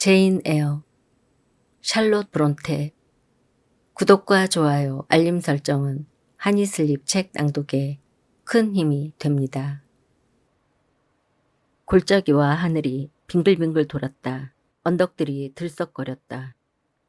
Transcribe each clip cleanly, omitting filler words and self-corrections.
제인 에어, 샬롯 브론테. 구독과 좋아요, 알림 설정은 하니슬립 책 낭독에 큰 힘이 됩니다. 골짜기와 하늘이 빙글빙글 돌았다. 언덕들이 들썩거렸다.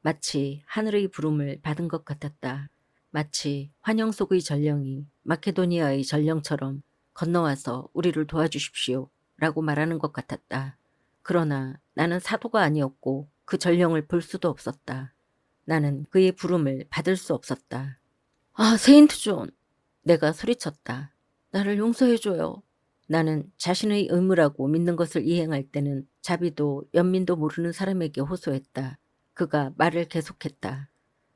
마치 하늘의 부름을 받은 것 같았다. 마치 환영 속의 전령이 마케도니아의 전령처럼 건너와서 우리를 도와주십시오 라고 말하는 것 같았다. 그러나 나는 사도가 아니었고 그 전령을 볼 수도 없었다. 나는 그의 부름을 받을 수 없었다. 아, 세인트 존! 내가 소리쳤다. 나를 용서해줘요. 나는 자신의 의무라고 믿는 것을 이행할 때는 자비도 연민도 모르는 사람에게 호소했다. 그가 말을 계속했다.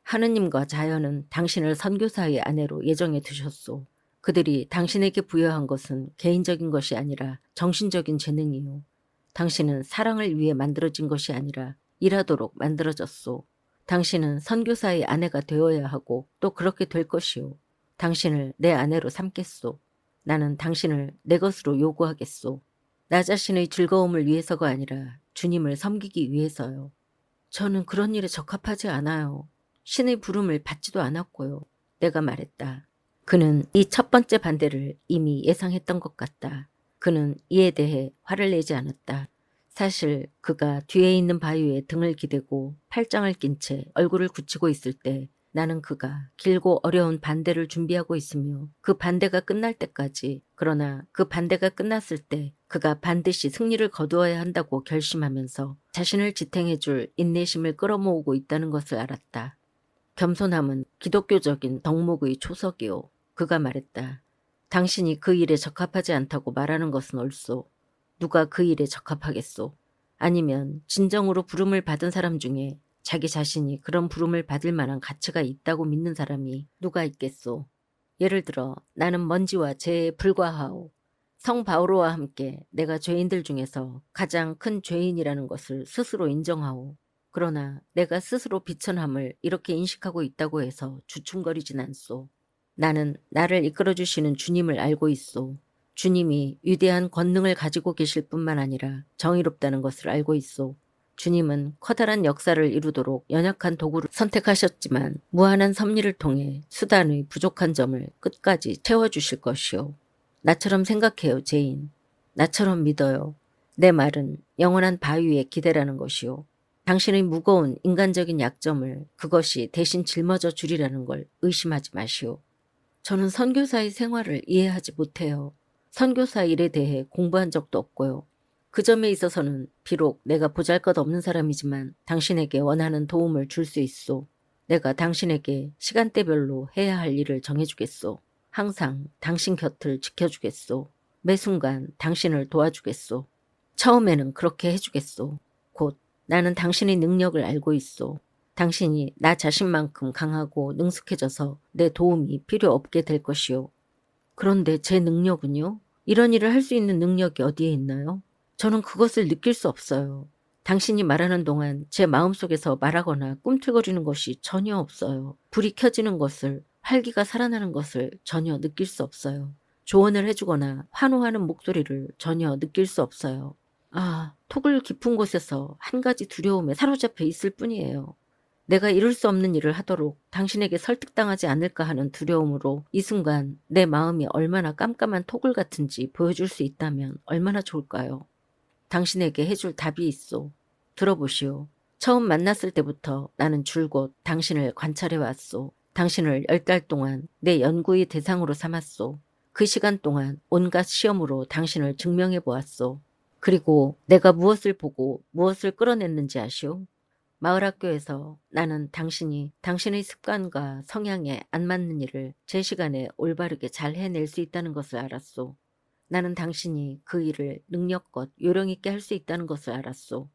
하느님과 자연은 당신을 선교사의 아내로 예정해 두셨소. 그들이 당신에게 부여한 것은 개인적인 것이 아니라 정신적인 재능이요. 당신은 사랑을 위해 만들어진 것이 아니라 일하도록 만들어졌소. 당신은 선교사의 아내가 되어야 하고 또 그렇게 될 것이요. 당신을 내 아내로 삼겠소. 나는 당신을 내 것으로 요구하겠소. 나 자신의 즐거움을 위해서가 아니라 주님을 섬기기 위해서요. 저는 그런 일에 적합하지 않아요. 신의 부름을 받지도 않았고요. 내가 말했다. 그는 이 첫 번째 반대를 이미 예상했던 것 같다. 그는 이에 대해 화를 내지 않았다. 사실 그가 뒤에 있는 바위에 등을 기대고 팔짱을 낀 채 얼굴을 굳히고 있을 때 나는 그가 길고 어려운 반대를 준비하고 있으며 그 반대가 끝날 때까지, 그러나 그 반대가 끝났을 때 그가 반드시 승리를 거두어야 한다고 결심하면서 자신을 지탱해줄 인내심을 끌어모으고 있다는 것을 알았다. 겸손함은 기독교적인 덕목의 초석이요. 그가 말했다. 당신이 그 일에 적합하지 않다고 말하는 것은 옳소. 누가 그 일에 적합하겠소? 아니면 진정으로 부름을 받은 사람 중에 자기 자신이 그런 부름을 받을 만한 가치가 있다고 믿는 사람이 누가 있겠소? 예를 들어 나는 먼지와 재에 불과하오. 성 바오로와 함께 내가 죄인들 중에서 가장 큰 죄인이라는 것을 스스로 인정하오. 그러나 내가 스스로 비천함을 이렇게 인식하고 있다고 해서 주춤거리진 않소. 나는 나를 이끌어주시는 주님을 알고 있소. 주님이 위대한 권능을 가지고 계실 뿐만 아니라 정의롭다는 것을 알고 있소. 주님은 커다란 역사를 이루도록 연약한 도구를 선택하셨지만 무한한 섭리를 통해 수단의 부족한 점을 끝까지 채워주실 것이요. 나처럼 생각해요, 제인. 나처럼 믿어요. 내 말은 영원한 바위의 기대라는 것이요. 당신의 무거운 인간적인 약점을 그것이 대신 짊어져 주리라는 걸 의심하지 마시오. 저는 선교사의 생활을 이해하지 못해요. 선교사 일에 대해 공부한 적도 없고요. 그 점에 있어서는 비록 내가 보잘것없는 사람이지만 당신에게 원하는 도움을 줄 수 있소. 내가 당신에게 시간대별로 해야 할 일을 정해주겠소. 항상 당신 곁을 지켜주겠소. 매 순간 당신을 도와주겠소. 처음에는 그렇게 해주겠소. 곧 나는 당신의 능력을 알고 있소. 당신이 나 자신만큼 강하고 능숙해져서 내 도움이 필요 없게 될 것이요. 그런데 제 능력은요? 이런 일을 할 수 있는 능력이 어디에 있나요? 저는 그것을 느낄 수 없어요. 당신이 말하는 동안 제 마음속에서 말하거나 꿈틀거리는 것이 전혀 없어요. 불이 켜지는 것을, 활기가 살아나는 것을 전혀 느낄 수 없어요. 조언을 해주거나 환호하는 목소리를 전혀 느낄 수 없어요. 아, 톡을 깊은 곳에서 한 가지 두려움에 사로잡혀 있을 뿐이에요. 내가 이룰 수 없는 일을 하도록 당신에게 설득당하지 않을까 하는 두려움으로 이 순간 내 마음이 얼마나 깜깜한 토굴 같은지 보여줄 수 있다면 얼마나 좋을까요? 당신에게 해줄 답이 있소. 들어보시오. 처음 만났을 때부터 나는 줄곧 당신을 관찰해왔소. 당신을 10달 동안 내 연구의 대상으로 삼았소. 그 시간 동안 온갖 시험으로 당신을 증명해보았소. 그리고 내가 무엇을 보고 무엇을 끌어냈는지 아시오? 마을학교에서 나는 당신이 당신의 습관과 성향에 안 맞는 일을 제 시간에 올바르게 잘 해낼 수 있다는 것을 알았소. 나는 당신이 그 일을 능력껏 요령있게 할 수 있다는 것을 알았소.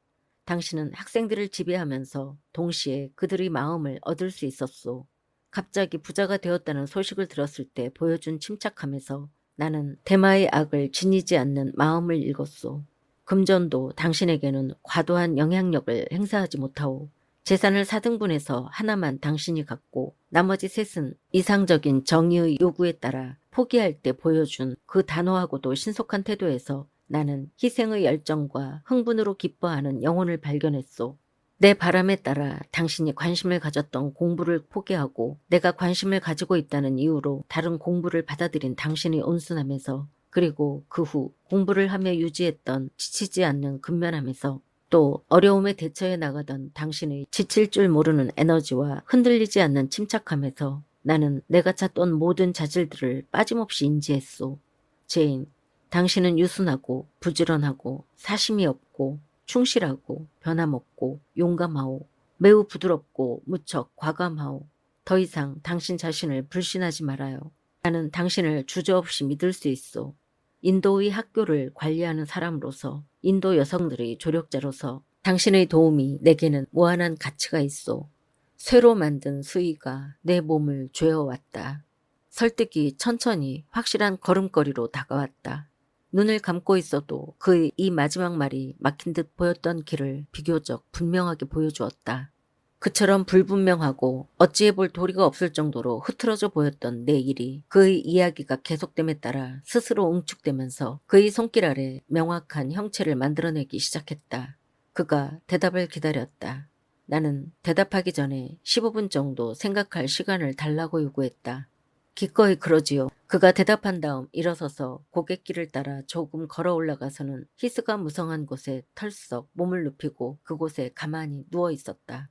당신은 학생들을 지배하면서 동시에 그들의 마음을 얻을 수 있었소. 갑자기 부자가 되었다는 소식을 들었을 때 보여준 침착함에서 나는 대마의 악을 지니지 않는 마음을 읽었소. 금전도 당신에게는 과도한 영향력을 행사하지 못하오. 재산을 4등분해서 하나만 당신이 갖고 나머지 셋은 이상적인 정의의 요구에 따라 포기할 때 보여준 그 단호하고도 신속한 태도에서 나는 희생의 열정과 흥분으로 기뻐하는 영혼을 발견했소. 내 바람에 따라 당신이 관심을 가졌던 공부를 포기하고 내가 관심을 가지고 있다는 이유로 다른 공부를 받아들인 당신의 온순함에서, 그리고 그 후 공부를 하며 유지했던 지치지 않는 근면함에서, 또 어려움에 대처해 나가던 당신의 지칠 줄 모르는 에너지와 흔들리지 않는 침착함에서 나는 내가 찾던 모든 자질들을 빠짐없이 인지했소. 제인, 당신은 유순하고 부지런하고 사심이 없고 충실하고 변함없고 용감하오. 매우 부드럽고 무척 과감하오. 더 이상 당신 자신을 불신하지 말아요. 나는 당신을 주저없이 믿을 수 있어. 인도의 학교를 관리하는 사람으로서, 인도 여성들의 조력자로서 당신의 도움이 내게는 무한한 가치가 있어. 쇠로 만든 수의가 내 몸을 죄어왔다. 설득이 천천히 확실한 걸음걸이로 다가왔다. 눈을 감고 있어도 그의 이 마지막 말이 막힌 듯 보였던 길을 비교적 분명하게 보여주었다. 그처럼 불분명하고 어찌해 볼 도리가 없을 정도로 흐트러져 보였던 내 일이 그의 이야기가 계속됨에 따라 스스로 응축되면서 그의 손길 아래 명확한 형체를 만들어내기 시작했다. 그가 대답을 기다렸다. 나는 대답하기 전에 15분 정도 생각할 시간을 달라고 요구했다. 기꺼이 그러지요. 그가 대답한 다음 일어서서 고갯길을 따라 조금 걸어 올라가서는 히스가 무성한 곳에 털썩 몸을 눕히고 그곳에 가만히 누워 있었다.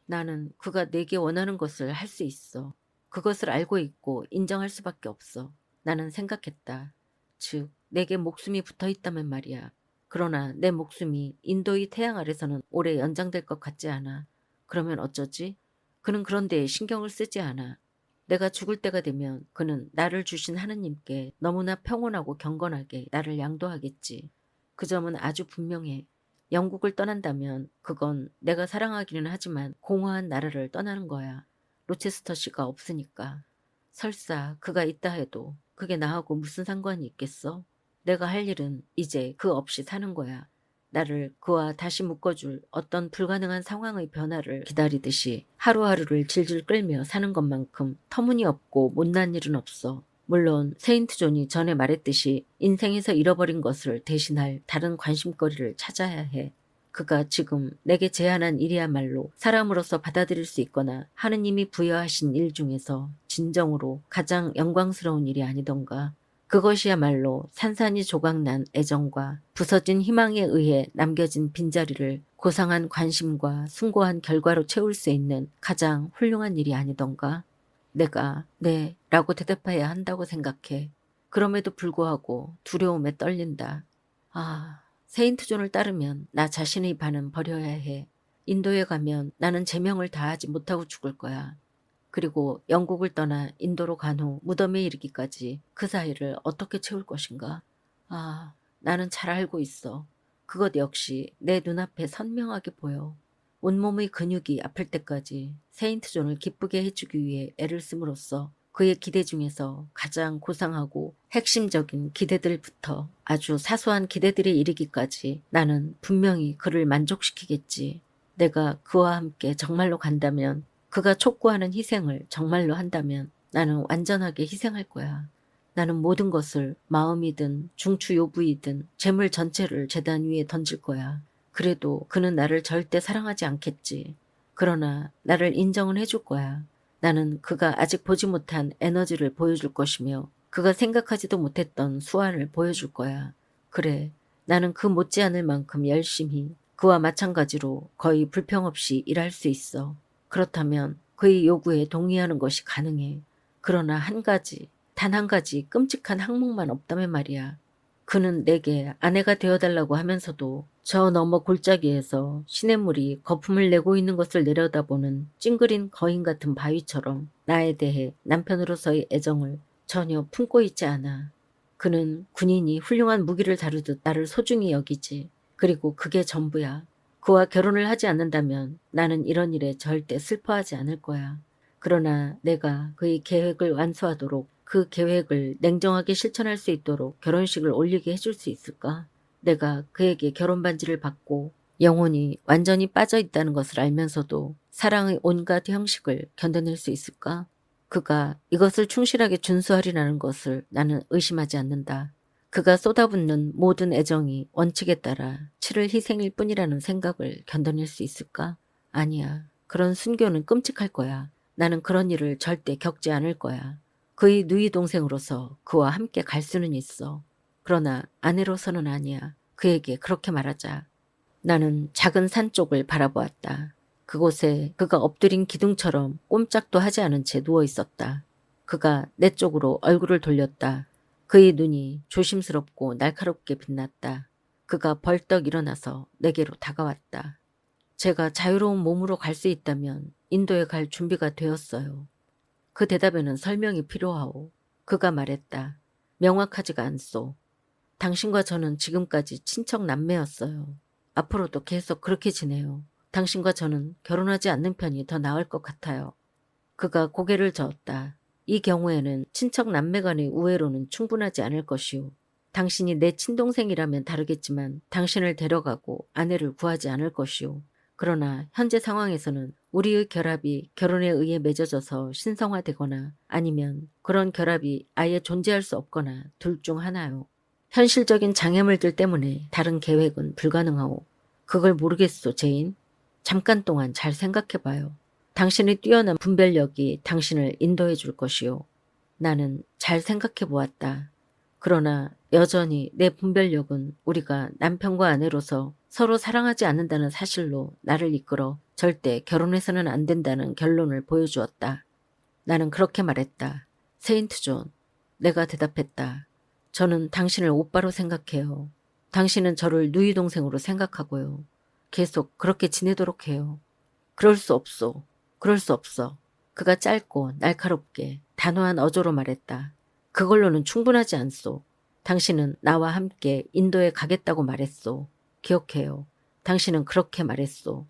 나는 그가 내게 원하는 것을 할 수 있어. 그것을 알고 있고 인정할 수밖에 없어. 나는 생각했다. 즉, 내게 목숨이 붙어 있다면 말이야. 그러나 내 목숨이 인도의 태양 아래서는 오래 연장될 것 같지 않아. 그러면 어쩌지? 그는 그런 데에 신경을 쓰지 않아. 내가 죽을 때가 되면 그는 나를 주신 하느님께 너무나 평온하고 경건하게 나를 양도하겠지. 그 점은 아주 분명해. 영국을 떠난다면 그건 내가 사랑하기는 하지만 공허한 나라를 떠나는 거야. 로체스터시가 없으니까. 설사 그가 있다 해도 그게 나하고 무슨 상관이 있겠어? 내가 할 일은 이제 그 없이 사는 거야. 나를 그와 다시 묶어줄 어떤 불가능한 상황의 변화를 기다리듯이 하루하루를 질질 끌며 사는 것만큼 터무니없고 못난 일은 없어. 물론 세인트 존이 전에 말했듯이 인생에서 잃어버린 것을 대신할 다른 관심거리를 찾아야 해. 그가 지금 내게 제안한 일이야말로 사람으로서 받아들일 수 있거나 하느님이 부여하신 일 중에서 진정으로 가장 영광스러운 일이 아니던가. 그것이야말로 산산이 조각난 애정과 부서진 희망에 의해 남겨진 빈자리를 고상한 관심과 숭고한 결과로 채울 수 있는 가장 훌륭한 일이 아니던가. 내가 네 라고 대답해야 한다고 생각해. 그럼에도 불구하고 두려움에 떨린다. 아, 세인트 존을 따르면 나 자신의 반은 버려야 해. 인도에 가면 나는 제명을 다하지 못하고 죽을 거야. 그리고 영국을 떠나 인도로 간 후 무덤에 이르기까지 그 사이를 어떻게 채울 것인가? 아, 나는 잘 알고 있어. 그것 역시 내 눈앞에 선명하게 보여. 온몸의 근육이 아플 때까지 세인트 존을 기쁘게 해주기 위해 애를 씀으로써 그의 기대 중에서 가장 고상하고 핵심적인 기대들부터 아주 사소한 기대들에 이르기까지 나는 분명히 그를 만족시키겠지. 내가 그와 함께 정말로 간다면, 그가 촉구하는 희생을 정말로 한다면 나는 완전하게 희생할 거야. 나는 모든 것을 마음이든 중추요부이든 재물 전체를 제단 위에 던질 거야. 그래도 그는 나를 절대 사랑하지 않겠지. 그러나 나를 인정은 해줄 거야. 나는 그가 아직 보지 못한 에너지를 보여줄 것이며 그가 생각하지도 못했던 수완을 보여줄 거야. 그래, 나는 그 못지않을 만큼 열심히 그와 마찬가지로 거의 불평 없이 일할 수 있어. 그렇다면 그의 요구에 동의하는 것이 가능해. 그러나 한 가지, 단 한 가지 끔찍한 항목만 없다면 말이야. 그는 내게 아내가 되어달라고 하면서도 저 너머 골짜기에서 시냇물이 거품을 내고 있는 것을 내려다보는 찡그린 거인 같은 바위처럼 나에 대해 남편으로서의 애정을 전혀 품고 있지 않아. 그는 군인이 훌륭한 무기를 다루듯 나를 소중히 여기지. 그리고 그게 전부야. 그와 결혼을 하지 않는다면 나는 이런 일에 절대 슬퍼하지 않을 거야. 그러나 내가 그의 계획을 완수하도록, 그 계획을 냉정하게 실천할 수 있도록 결혼식을 올리게 해줄 수 있을까? 내가 그에게 결혼 반지를 받고 영혼이 완전히 빠져 있다는 것을 알면서도 사랑의 온갖 형식을 견뎌낼 수 있을까? 그가 이것을 충실하게 준수하리라는 것을 나는 의심하지 않는다. 그가 쏟아붓는 모든 애정이 원칙에 따라 치를 희생일 뿐이라는 생각을 견뎌낼 수 있을까? 아니야. 그런 순교는 끔찍할 거야. 나는 그런 일을 절대 겪지 않을 거야. 그의 누이 동생으로서 그와 함께 갈 수는 있어. 그러나 아내로서는 아니야. 그에게 그렇게 말하자. 나는 작은 산 쪽을 바라보았다. 그곳에 그가 엎드린 기둥처럼 꼼짝도 하지 않은 채 누워 있었다. 그가 내 쪽으로 얼굴을 돌렸다. 그의 눈이 조심스럽고 날카롭게 빛났다. 그가 벌떡 일어나서 내게로 다가왔다. 제가 자유로운 몸으로 갈 수 있다면 인도에 갈 준비가 되었어요. 그 대답에는 설명이 필요하오. 그가 말했다. 명확하지가 않소. 당신과 저는 지금까지 친척 남매였어요. 앞으로도 계속 그렇게 지내요. 당신과 저는 결혼하지 않는 편이 더 나을 것 같아요. 그가 고개를 저었다. 이 경우에는 친척 남매 간의 우애로는 충분하지 않을 것이오. 당신이 내 친동생이라면 다르겠지만 당신을 데려가고 아내를 구하지 않을 것이오. 그러나 현재 상황에서는 우리의 결합이 결혼에 의해 맺어져서 신성화되거나 아니면 그런 결합이 아예 존재할 수 없거나 둘 중 하나요. 현실적인 장애물들 때문에 다른 계획은 불가능하오. 그걸 모르겠소, 제인. 잠깐 동안 잘 생각해봐요. 당신의 뛰어난 분별력이 당신을 인도해 줄 것이오. 나는 잘 생각해 보았다. 그러나 여전히 내 분별력은 우리가 남편과 아내로서 서로 사랑하지 않는다는 사실로 나를 이끌어 절대 결혼해서는 안 된다는 결론을 보여주었다. 나는 그렇게 말했다. 세인트 존. 내가 대답했다. 저는 당신을 오빠로 생각해요. 당신은 저를 누이 동생으로 생각하고요. 계속 그렇게 지내도록 해요. 그럴 수 없소. 그럴 수 없어. 그가 짧고 날카롭게 단호한 어조로 말했다. 그걸로는 충분하지 않소. 당신은 나와 함께 인도에 가겠다고 말했소. 기억해요. 당신은 그렇게 말했소.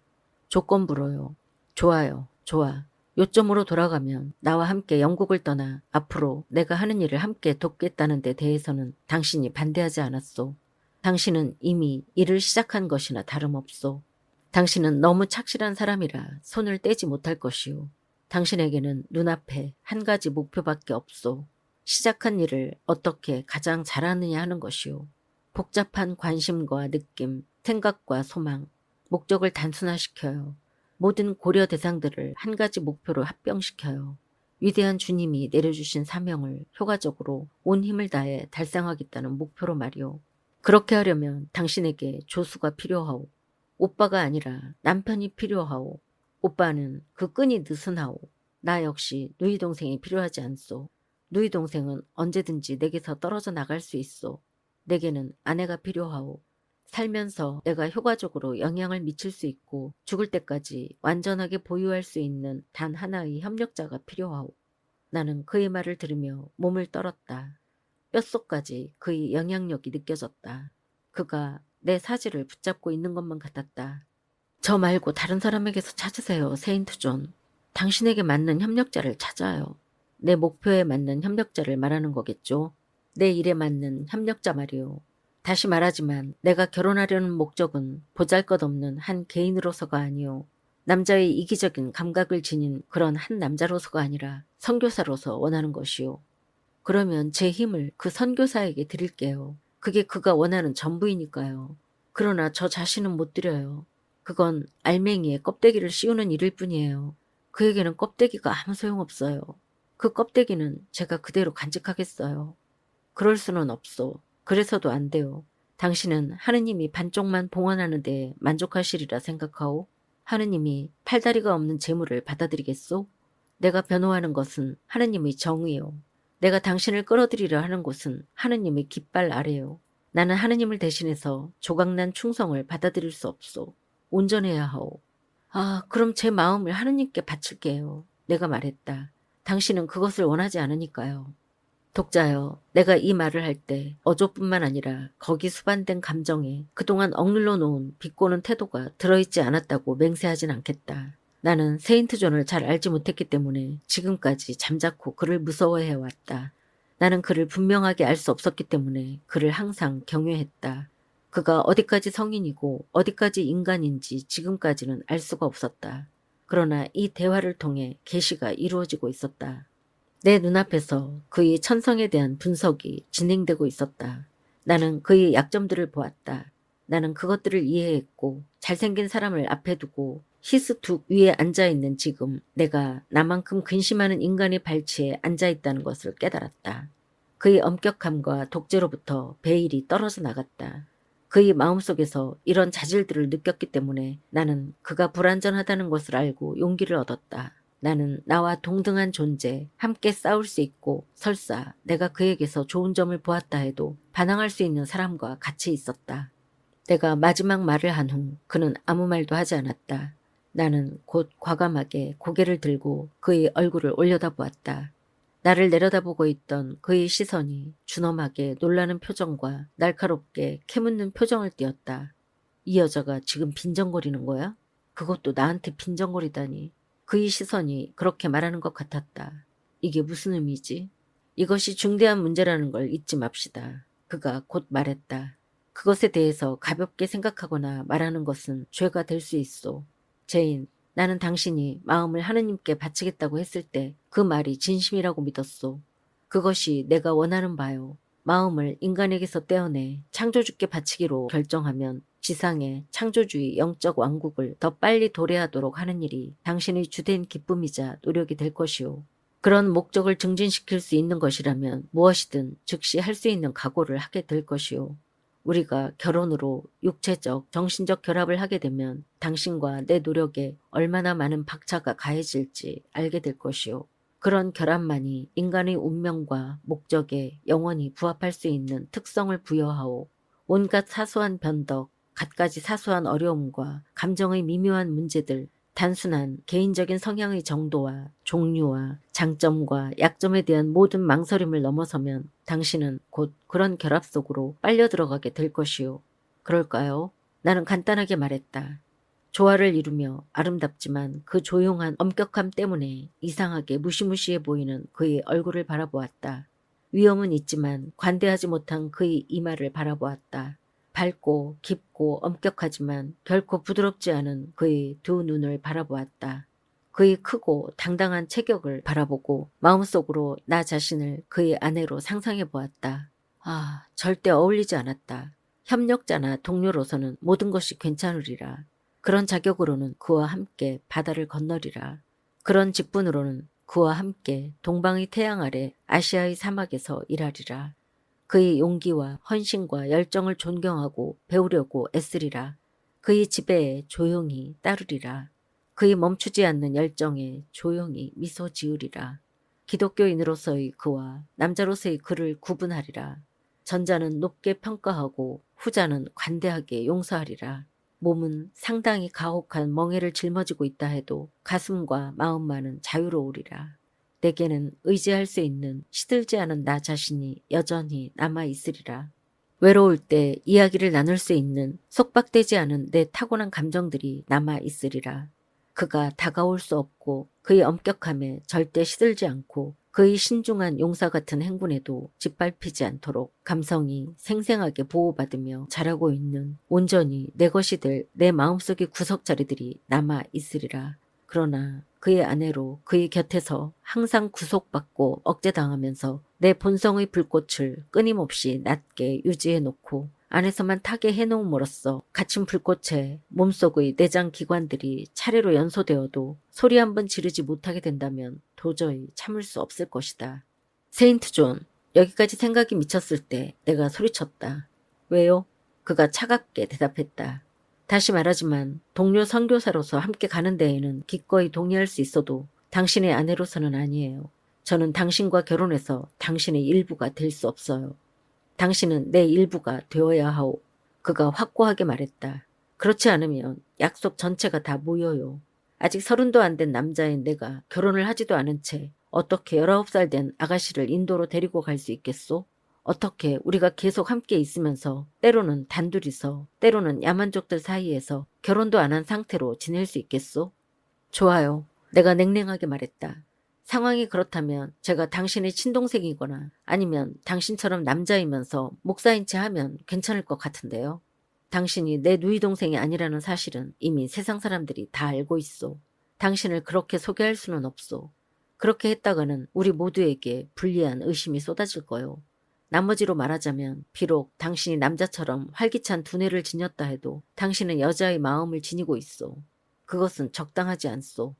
조건부로요. 좋아요. 좋아. 요점으로 돌아가면 나와 함께 영국을 떠나 앞으로 내가 하는 일을 함께 돕겠다는 데 대해서는 당신이 반대하지 않았소. 당신은 이미 일을 시작한 것이나 다름없소. 당신은 너무 착실한 사람이라 손을 떼지 못할 것이오. 당신에게는 눈앞에 한 가지 목표밖에 없소. 시작한 일을 어떻게 가장 잘하느냐 하는 것이오. 복잡한 관심과 느낌, 생각과 소망, 목적을 단순화시켜요. 모든 고려 대상들을 한 가지 목표로 합병시켜요. 위대한 주님이 내려주신 사명을 효과적으로 온 힘을 다해 달성하겠다는 목표로 말이오. 그렇게 하려면 당신에게 조수가 필요하오. 오빠가 아니라 남편이 필요하오. 오빠는 그 끈이 느슨하오. 나 역시 누이 동생이 필요하지 않소. 누이 동생은 언제든지 내게서 떨어져 나갈 수 있소. 내게는 아내가 필요하오. 살면서 내가 효과적으로 영향을 미칠 수 있고 죽을 때까지 완전하게 보유할 수 있는 단 하나의 협력자가 필요하오. 나는 그의 말을 들으며 몸을 떨었다. 뼛속까지 그의 영향력이 느껴졌다. 그가 내 사지를 붙잡고 있는 것만 같았다. 저 말고 다른 사람에게서 찾으세요, 세인트 존. 당신에게 맞는 협력자를 찾아요. 내 목표에 맞는 협력자를 말하는 거겠죠. 내 일에 맞는 협력자 말이오. 다시 말하지만 내가 결혼하려는 목적은 보잘것없는 한 개인으로서가 아니오. 남자의 이기적인 감각을 지닌 그런 한 남자로서가 아니라 선교사로서 원하는 것이오. 그러면 제 힘을 그 선교사에게 드릴게요. 그게 그가 원하는 전부이니까요. 그러나 저 자신은 못 드려요. 그건 알맹이에 껍데기를 씌우는 일일 뿐이에요. 그에게는 껍데기가 아무 소용없어요. 그 껍데기는 제가 그대로 간직하겠어요. 그럴 수는 없소. 그래서도 안 돼요. 당신은 하느님이 반쪽만 봉헌하는 데 만족하시리라 생각하오? 하느님이 팔다리가 없는 재물을 받아들이겠소? 내가 변호하는 것은 하느님의 정의요. 내가 당신을 끌어들이려 하는 곳은 하느님의 깃발 아래요. 나는 하느님을 대신해서 조각난 충성을 받아들일 수 없소. 온전해야 하오. 아, 그럼 제 마음을 하느님께 바칠게요. 내가 말했다. 당신은 그것을 원하지 않으니까요. 독자여, 내가 이 말을 할 때 어조뿐만 아니라 거기 수반된 감정에 그동안 억눌러 놓은 비꼬는 태도가 들어있지 않았다고 맹세하진 않겠다. 나는 세인트 존을 잘 알지 못했기 때문에 지금까지 잠자코 그를 무서워해왔다. 나는 그를 분명하게 알 수 없었기 때문에 그를 항상 경외했다. 그가 어디까지 성인이고 어디까지 인간인지 지금까지는 알 수가 없었다. 그러나 이 대화를 통해 계시가 이루어지고 있었다. 내 눈앞에서 그의 천성에 대한 분석이 진행되고 있었다. 나는 그의 약점들을 보았다. 나는 그것들을 이해했고 잘생긴 사람을 앞에 두고 히스툭 위에 앉아있는 지금 내가 나만큼 근심하는 인간의 발치에 앉아있다는 것을 깨달았다. 그의 엄격함과 독재로부터 베일이 떨어져 나갔다. 그의 마음속에서 이런 자질들을 느꼈기 때문에 나는 그가 불완전하다는 것을 알고 용기를 얻었다. 나는 나와 동등한 존재, 함께 싸울 수 있고 설사 내가 그에게서 좋은 점을 보았다 해도 반항할 수 있는 사람과 같이 있었다. 내가 마지막 말을 한 후 그는 아무 말도 하지 않았다. 나는 곧 과감하게 고개를 들고 그의 얼굴을 올려다보았다. 나를 내려다보고 있던 그의 시선이 준엄하게 놀라는 표정과 날카롭게 캐묻는 표정을 띠었다. 이 여자가 지금 빈정거리는 거야? 그것도 나한테 빈정거리다니. 그의 시선이 그렇게 말하는 것 같았다. 이게 무슨 의미지? 이것이 중대한 문제라는 걸 잊지 맙시다. 그가 곧 말했다. 그것에 대해서 가볍게 생각하거나 말하는 것은 죄가 될 수 있어. 제인, 나는 당신이 마음을 하느님께 바치겠다고 했을 때 그 말이 진심이라고 믿었소. 그것이 내가 원하는 바요. 마음을 인간에게서 떼어내 창조주께 바치기로 결정하면 지상의 창조주의 영적 왕국을 더 빨리 도래하도록 하는 일이 당신의 주된 기쁨이자 노력이 될 것이오. 그런 목적을 증진시킬 수 있는 것이라면 무엇이든 즉시 할 수 있는 각오를 하게 될 것이오. 우리가 결혼으로 육체적, 정신적 결합을 하게 되면 당신과 내 노력에 얼마나 많은 박차가 가해질지 알게 될 것이오. 그런 결합만이 인간의 운명과 목적에 영원히 부합할 수 있는 특성을 부여하오. 온갖 사소한 변덕, 갖가지 사소한 어려움과 감정의 미묘한 문제들, 단순한 개인적인 성향의 정도와 종류와 장점과 약점에 대한 모든 망설임을 넘어서면 당신은 곧 그런 결합 속으로 빨려 들어가게 될 것이오. 그럴까요? 나는 간단하게 말했다. 조화를 이루며 아름답지만 그 조용한 엄격함 때문에 이상하게 무시무시해 보이는 그의 얼굴을 바라보았다. 위험은 있지만 관대하지 못한 그의 이마를 바라보았다. 밝고 깊고 엄격하지만 결코 부드럽지 않은 그의 두 눈을 바라보았다. 그의 크고 당당한 체격을 바라보고 마음속으로 나 자신을 그의 아내로 상상해 보았다. 아, 절대 어울리지 않았다. 협력자나 동료로서는 모든 것이 괜찮으리라. 그런 자격으로는 그와 함께 바다를 건너리라. 그런 직분으로는 그와 함께 동방의 태양 아래 아시아의 사막에서 일하리라. 그의 용기와 헌신과 열정을 존경하고 배우려고 애쓰리라. 그의 지배에 조용히 따르리라. 그의 멈추지 않는 열정에 조용히 미소 지으리라. 기독교인으로서의 그와 남자로서의 그를 구분하리라. 전자는 높게 평가하고 후자는 관대하게 용서하리라. 몸은 상당히 가혹한 멍에를 짊어지고 있다 해도 가슴과 마음만은 자유로우리라. 내게는 의지할 수 있는 시들지 않은 나 자신이 여전히 남아있으리라. 외로울 때 이야기를 나눌 수 있는 속박되지 않은 내 타고난 감정들이 남아있으리라. 그가 다가올 수 없고 그의 엄격함에 절대 시들지 않고 그의 신중한 용사 같은 행군에도 짓밟히지 않도록 감성이 생생하게 보호받으며 자라고 있는 온전히 내 것이 될 내 마음속의 구석자리들이 남아있으리라. 그러나 그의 아내로 그의 곁에서 항상 구속받고 억제당하면서 내 본성의 불꽃을 끊임없이 낮게 유지해놓고 안에서만 타게 해놓음으로써 갇힌 불꽃에 몸속의 내장 기관들이 차례로 연소되어도 소리 한번 지르지 못하게 된다면 도저히 참을 수 없을 것이다. 세인트 존, 여기까지 생각이 미쳤을 때 내가 소리쳤다. 왜요? 그가 차갑게 대답했다. 다시 말하지만 동료 선교사로서 함께 가는 데에는 기꺼이 동의할 수 있어도 당신의 아내로서는 아니에요. 저는 당신과 결혼해서 당신의 일부가 될 수 없어요. 당신은 내 일부가 되어야 하오. 그가 확고하게 말했다. 그렇지 않으면 약속 전체가 다 모여요. 아직 30도 안 된 남자인 내가 결혼을 하지도 않은 채 어떻게 19살 된 아가씨를 인도로 데리고 갈 수 있겠소? 어떻게 우리가 계속 함께 있으면서 때로는 단둘이서 때로는 야만족들 사이에서 결혼도 안 한 상태로 지낼 수 있겠소? 좋아요. 내가 냉랭하게 말했다. 상황이 그렇다면 제가 당신의 친동생이거나 아니면 당신처럼 남자이면서 목사인 채 하면 괜찮을 것 같은데요. 당신이 내 누이 동생이 아니라는 사실은 이미 세상 사람들이 다 알고 있소. 당신을 그렇게 소개할 수는 없소. 그렇게 했다가는 우리 모두에게 불리한 의심이 쏟아질 거요. 나머지로 말하자면 비록 당신이 남자처럼 활기찬 두뇌를 지녔다 해도 당신은 여자의 마음을 지니고 있소. 그것은 적당하지 않소.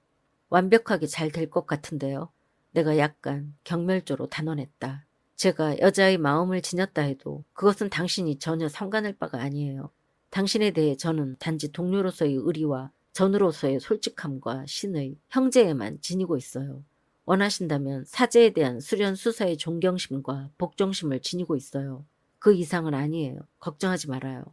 완벽하게 잘 될 것 같은데요. 내가 약간 경멸조로 단언했다. 제가 여자의 마음을 지녔다 해도 그것은 당신이 전혀 상관할 바가 아니에요. 당신에 대해 저는 단지 동료로서의 의리와 전우로서의 솔직함과 신의, 형제에만 지니고 있어요. 원하신다면 사제에 대한 수련 수사의 존경심과 복종심을 지니고 있어요. 그 이상은 아니에요. 걱정하지 말아요.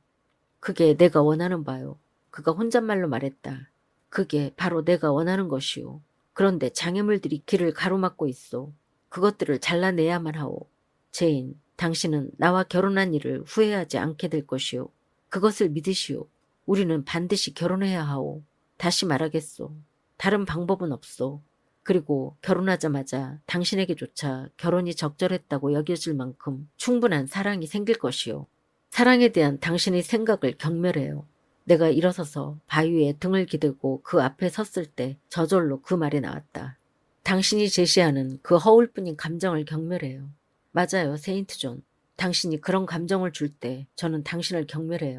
그게 내가 원하는 바요. 그가 혼잣말로 말했다. 그게 바로 내가 원하는 것이오. 그런데 장애물들이 길을 가로막고 있어. 그것들을 잘라내야만 하오. 제인, 당신은 나와 결혼한 일을 후회하지 않게 될 것이오. 그것을 믿으시오. 우리는 반드시 결혼해야 하오. 다시 말하겠소. 다른 방법은 없소. 그리고 결혼하자마자 당신에게조차 결혼이 적절했다고 여겨질 만큼 충분한 사랑이 생길 것이오. 사랑에 대한 당신의 생각을 경멸해요. 내가 일어서서 바위에 등을 기대고 그 앞에 섰을 때 저절로 그 말이 나왔다. 당신이 제시하는 그 허울뿐인 감정을 경멸해요. 맞아요, 세인트 존. 당신이 그런 감정을 줄 때 저는 당신을 경멸해요.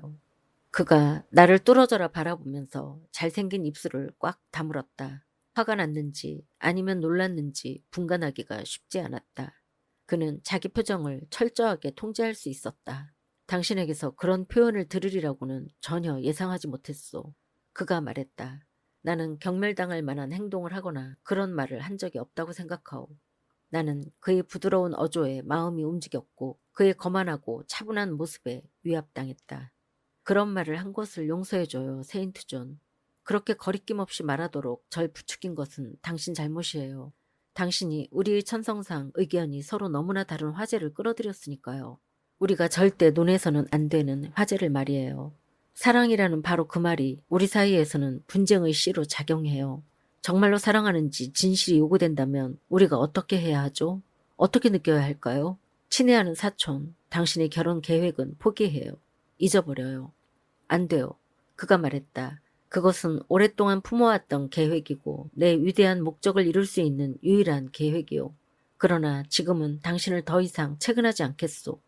그가 나를 뚫어져라 바라보면서 잘생긴 입술을 꽉 다물었다. 화가 났는지 아니면 놀랐는지 분간하기가 쉽지 않았다. 그는 자기 표정을 철저하게 통제할 수 있었다. 당신에게서 그런 표현을 들으리라고는 전혀 예상하지 못했소. 그가 말했다. 나는 경멸당할 만한 행동을 하거나 그런 말을 한 적이 없다고 생각하오. 나는 그의 부드러운 어조에 마음이 움직였고 그의 거만하고 차분한 모습에 위압당했다. 그런 말을 한 것을 용서해줘요, 세인트 존. 그렇게 거리낌 없이 말하도록 절 부추긴 것은 당신 잘못이에요. 당신이 우리의 천성상 의견이 서로 너무나 다른 화제를 끌어들였으니까요. 우리가 절대 논해서는 안 되는 화제를 말이에요. 사랑이라는 바로 그 말이 우리 사이에서는 분쟁의 씨로 작용해요. 정말로 사랑하는지 진실이 요구된다면 우리가 어떻게 해야 하죠? 어떻게 느껴야 할까요? 친애하는 사촌, 당신의 결혼 계획은 포기해요. 잊어버려요. 안 돼요. 그가 말했다. 그것은 오랫동안 품어왔던 계획이고 내 위대한 목적을 이룰 수 있는 유일한 계획이요. 그러나 지금은 당신을 더 이상 채근하지 않겠소.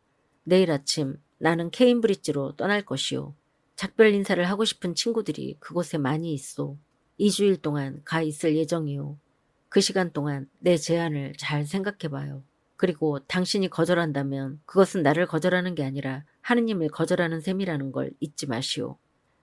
내일 아침 나는 케임브리지로 떠날 것이요. 작별 인사를 하고 싶은 친구들이 그곳에 많이 있소. 2주일 동안 가 있을 예정이요. 그 시간 동안 내 제안을 잘 생각해봐요. 그리고 당신이 거절한다면 그것은 나를 거절하는 게 아니라 하느님을 거절하는 셈이라는 걸 잊지 마시오.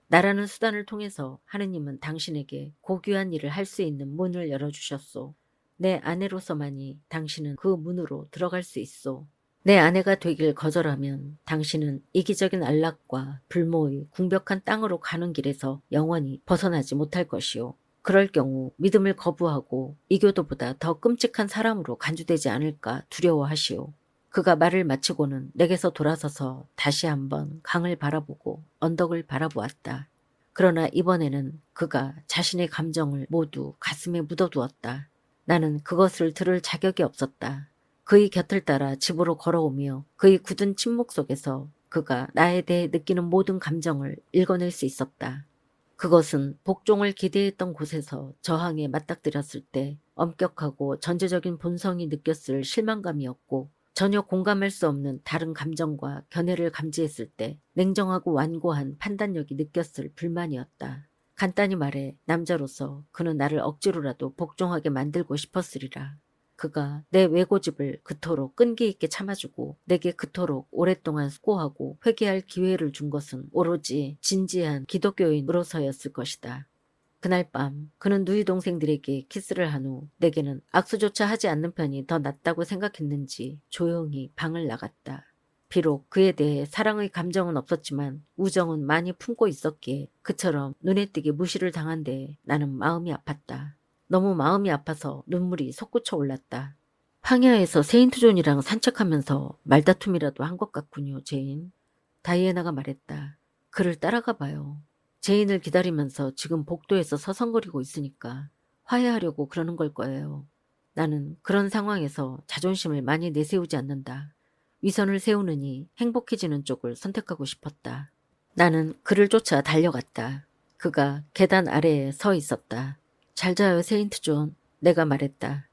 나라는 수단을 통해서 하느님은 당신에게 고귀한 일을 할 수 있는 문을 열어주셨소. 내 아내로서만이 당신은 그 문으로 들어갈 수 있소. 내 아내가 되길 거절하면 당신은 이기적인 안락과 불모의 궁벽한 땅으로 가는 길에서 영원히 벗어나지 못할 것이오. 그럴 경우 믿음을 거부하고 이교도보다 더 끔찍한 사람으로 간주되지 않을까 두려워하시오. 그가 말을 마치고는 내게서 돌아서서 다시 한번 강을 바라보고 언덕을 바라보았다. 그러나 이번에는 그가 자신의 감정을 모두 가슴에 묻어두었다. 나는 그것을 들을 자격이 없었다. 그의 곁을 따라 집으로 걸어오며 그의 굳은 침묵 속에서 그가 나에 대해 느끼는 모든 감정을 읽어낼 수 있었다. 그것은 복종을 기대했던 곳에서 저항에 맞닥뜨렸을 때 엄격하고 전제적인 본성이 느꼈을 실망감이었고 전혀 공감할 수 없는 다른 감정과 견해를 감지했을 때 냉정하고 완고한 판단력이 느꼈을 불만이었다. 간단히 말해 남자로서 그는 나를 억지로라도 복종하게 만들고 싶었으리라. 그가 내 외고집을 그토록 끈기 있게 참아주고 내게 그토록 오랫동안 수고하고 회개할 기회를 준 것은 오로지 진지한 기독교인으로서였을 것이다. 그날 밤 그는 누이 동생들에게 키스를 한 후 내게는 악수조차 하지 않는 편이 더 낫다고 생각했는지 조용히 방을 나갔다. 비록 그에 대해 사랑의 감정은 없었지만 우정은 많이 품고 있었기에 그처럼 눈에 띄게 무시를 당한 데에 나는 마음이 아팠다. 너무 마음이 아파서 눈물이 솟구쳐 올랐다. 황야에서 세인트 존이랑 산책하면서 말다툼이라도 한 것 같군요, 제인. 다이애나가 말했다. 그를 따라가 봐요. 제인을 기다리면서 지금 복도에서 서성거리고 있으니까 화해하려고 그러는 걸 거예요. 나는 그런 상황에서 자존심을 많이 내세우지 않는다. 위선을 세우느니 행복해지는 쪽을 선택하고 싶었다. 나는 그를 쫓아 달려갔다. 그가 계단 아래에 서 있었다. 잘 자요, 세인트 존. 내가 말했다.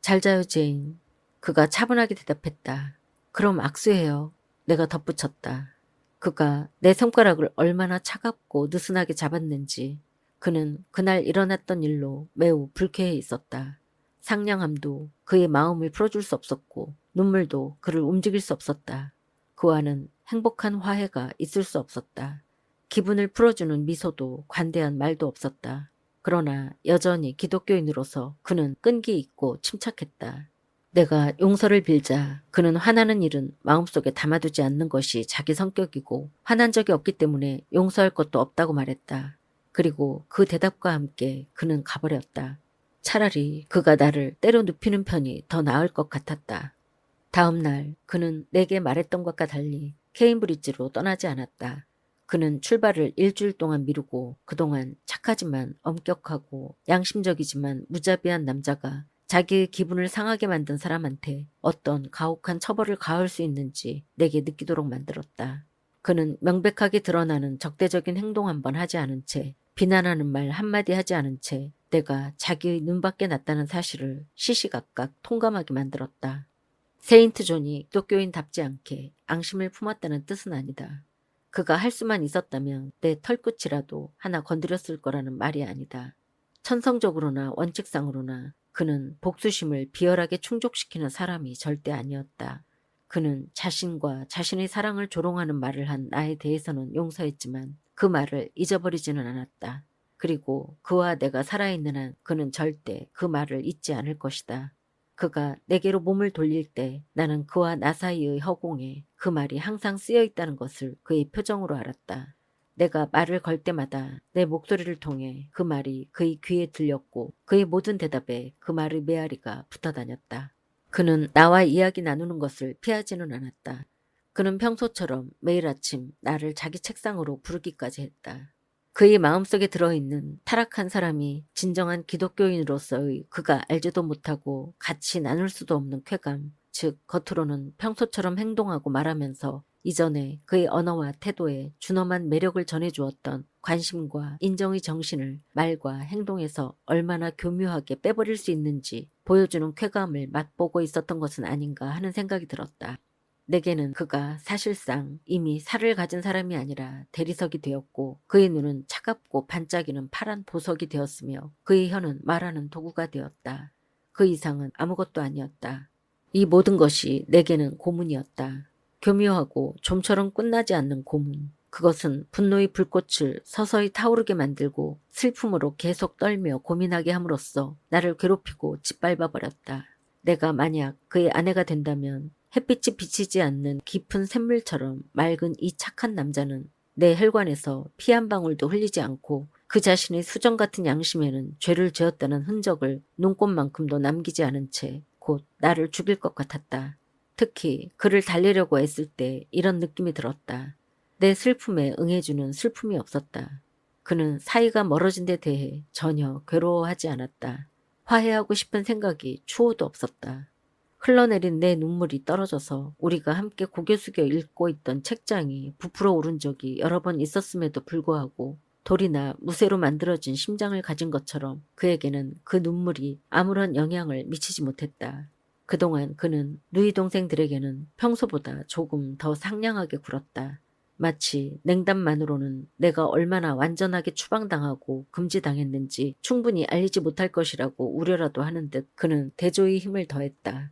잘 자요, 제인. 그가 차분하게 대답했다. 그럼 악수해요. 내가 덧붙였다. 그가 내 손가락을 얼마나 차갑고 느슨하게 잡았는지 그는 그날 일어났던 일로 매우 불쾌해 있었다. 상냥함도 그의 마음을 풀어줄 수 없었고 눈물도 그를 움직일 수 없었다. 그와는 행복한 화해가 있을 수 없었다. 기분을 풀어주는 미소도 관대한 말도 없었다. 그러나 여전히 기독교인으로서 그는 끈기 있고 침착했다. 내가 용서를 빌자 그는 화나는 일은 마음속에 담아두지 않는 것이 자기 성격이고 화난 적이 없기 때문에 용서할 것도 없다고 말했다. 그리고 그 대답과 함께 그는 가버렸다. 차라리 그가 나를 때려 눕히는 편이 더 나을 것 같았다. 다음 날 그는 내게 말했던 것과 달리 케임브리지로 떠나지 않았다. 그는 출발을 일주일 동안 미루고 그동안 착하지만 엄격하고 양심적이지만 무자비한 남자가 자기의 기분을 상하게 만든 사람한테 어떤 가혹한 처벌을 가할 수 있는지 내게 느끼도록 만들었다. 그는 명백하게 드러나는 적대적인 행동 한 번 하지 않은 채 비난하는 말 한마디 하지 않은 채 내가 자기의 눈밖에 났다는 사실을 시시각각 통감하게 만들었다. 세인트 존이 기독교인답지 않게 앙심을 품었다는 뜻은 아니다. 그가 할 수만 있었다면 내 털끝이라도 하나 건드렸을 거라는 말이 아니다. 천성적으로나 원칙상으로나 그는 복수심을 비열하게 충족시키는 사람이 절대 아니었다. 그는 자신과 자신의 사랑을 조롱하는 말을 한 나에 대해서는 용서했지만 그 말을 잊어버리지는 않았다. 그리고 그와 내가 살아있는 한 그는 절대 그 말을 잊지 않을 것이다. 그가 내게로 몸을 돌릴 때 나는 그와 나 사이의 허공에 그 말이 항상 쓰여 있다는 것을 그의 표정으로 알았다. 내가 말을 걸 때마다 내 목소리를 통해 그 말이 그의 귀에 들렸고 그의 모든 대답에 그 말의 메아리가 붙어 다녔다. 그는 나와 이야기 나누는 것을 피하지는 않았다. 그는 평소처럼 매일 아침 나를 자기 책상으로 부르기까지 했다. 그의 마음속에 들어있는 타락한 사람이 진정한 기독교인으로서의 그가 알지도 못하고 같이 나눌 수도 없는 쾌감, 즉 겉으로는 평소처럼 행동하고 말하면서 이전에 그의 언어와 태도에 준엄한 매력을 전해주었던 관심과 인정의 정신을 말과 행동에서 얼마나 교묘하게 빼버릴 수 있는지 보여주는 쾌감을 맛보고 있었던 것은 아닌가 하는 생각이 들었다. 내게는 그가 사실상 이미 살을 가진 사람이 아니라 대리석이 되었고 그의 눈은 차갑고 반짝이는 파란 보석이 되었으며 그의 혀는 말하는 도구가 되었다. 그 이상은 아무것도 아니었다. 이 모든 것이 내게는 고문이었다. 교묘하고 좀처럼 끝나지 않는 고문. 그것은 분노의 불꽃을 서서히 타오르게 만들고 슬픔으로 계속 떨며 고민하게 함으로써 나를 괴롭히고 짓밟아버렸다. 내가 만약 그의 아내가 된다면 햇빛이 비치지 않는 깊은 샘물처럼 맑은 이 착한 남자는 내 혈관에서 피 한 방울도 흘리지 않고 그 자신의 수정 같은 양심에는 죄를 지었다는 흔적을 눈꼽만큼도 남기지 않은 채 곧 나를 죽일 것 같았다. 특히 그를 달래려고 애쓸 때 이런 느낌이 들었다. 내 슬픔에 응해주는 슬픔이 없었다. 그는 사이가 멀어진 데 대해 전혀 괴로워하지 않았다. 화해하고 싶은 생각이 추호도 없었다. 흘러내린 내 눈물이 떨어져서 우리가 함께 고개 숙여 읽고 있던 책장이 부풀어 오른 적이 여러 번 있었음에도 불구하고 돌이나 무쇠로 만들어진 심장을 가진 것처럼 그에게는 그 눈물이 아무런 영향을 미치지 못했다. 그동안 그는 누이 동생들에게는 평소보다 조금 더 상냥하게 굴었다. 마치 냉담만으로는 내가 얼마나 완전하게 추방당하고 금지당했는지 충분히 알리지 못할 것이라고 우려라도 하는 듯 그는 대조의 힘을 더했다.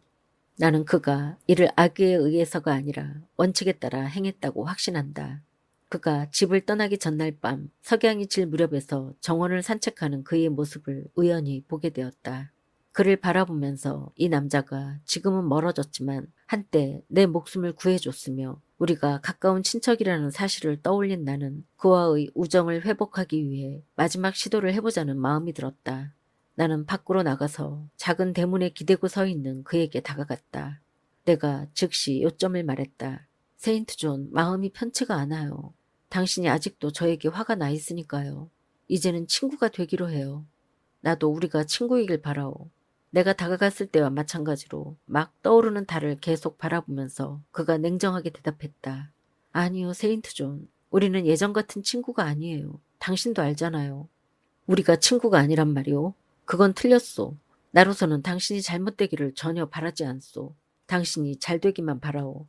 나는 그가 이를 악의에 의해서가 아니라 원칙에 따라 행했다고 확신한다. 그가 집을 떠나기 전날 밤 석양이 질 무렵에서 정원을 산책하는 그의 모습을 우연히 보게 되었다. 그를 바라보면서 이 남자가 지금은 멀어졌지만 한때 내 목숨을 구해줬으며 우리가 가까운 친척이라는 사실을 떠올린 나는 그와의 우정을 회복하기 위해 마지막 시도를 해보자는 마음이 들었다. 나는 밖으로 나가서 작은 대문에 기대고 서 있는 그에게 다가갔다. 내가 즉시 요점을 말했다. 세인트 존, 마음이 편치가 않아요. 당신이 아직도 저에게 화가 나 있으니까요. 이제는 친구가 되기로 해요. 나도 우리가 친구이길 바라오. 내가 다가갔을 때와 마찬가지로 막 떠오르는 달을 계속 바라보면서 그가 냉정하게 대답했다. 아니요, 세인트 존. 우리는 예전 같은 친구가 아니에요. 당신도 알잖아요. 우리가 친구가 아니란 말이오. 그건 틀렸소. 나로서는 당신이 잘못되기를 전혀 바라지 않소. 당신이 잘 되기만 바라오.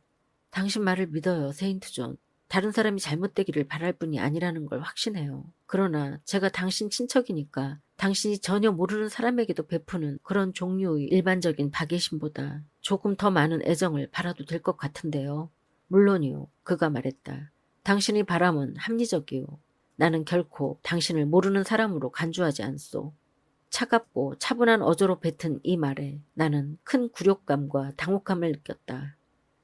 당신 말을 믿어요, 세인트 존. 다른 사람이 잘못되기를 바랄 뿐이 아니라는 걸 확신해요. 그러나 제가 당신 친척이니까 당신이 전혀 모르는 사람에게도 베푸는 그런 종류의 일반적인 박예심보다 조금 더 많은 애정을 바라도 될 것 같은데요. 물론이요. 그가 말했다. 당신의 바람은 합리적이요. 나는 결코 당신을 모르는 사람으로 간주하지 않소. 차갑고 차분한 어조로 뱉은 이 말에 나는 큰 굴욕감과 당혹함을 느꼈다.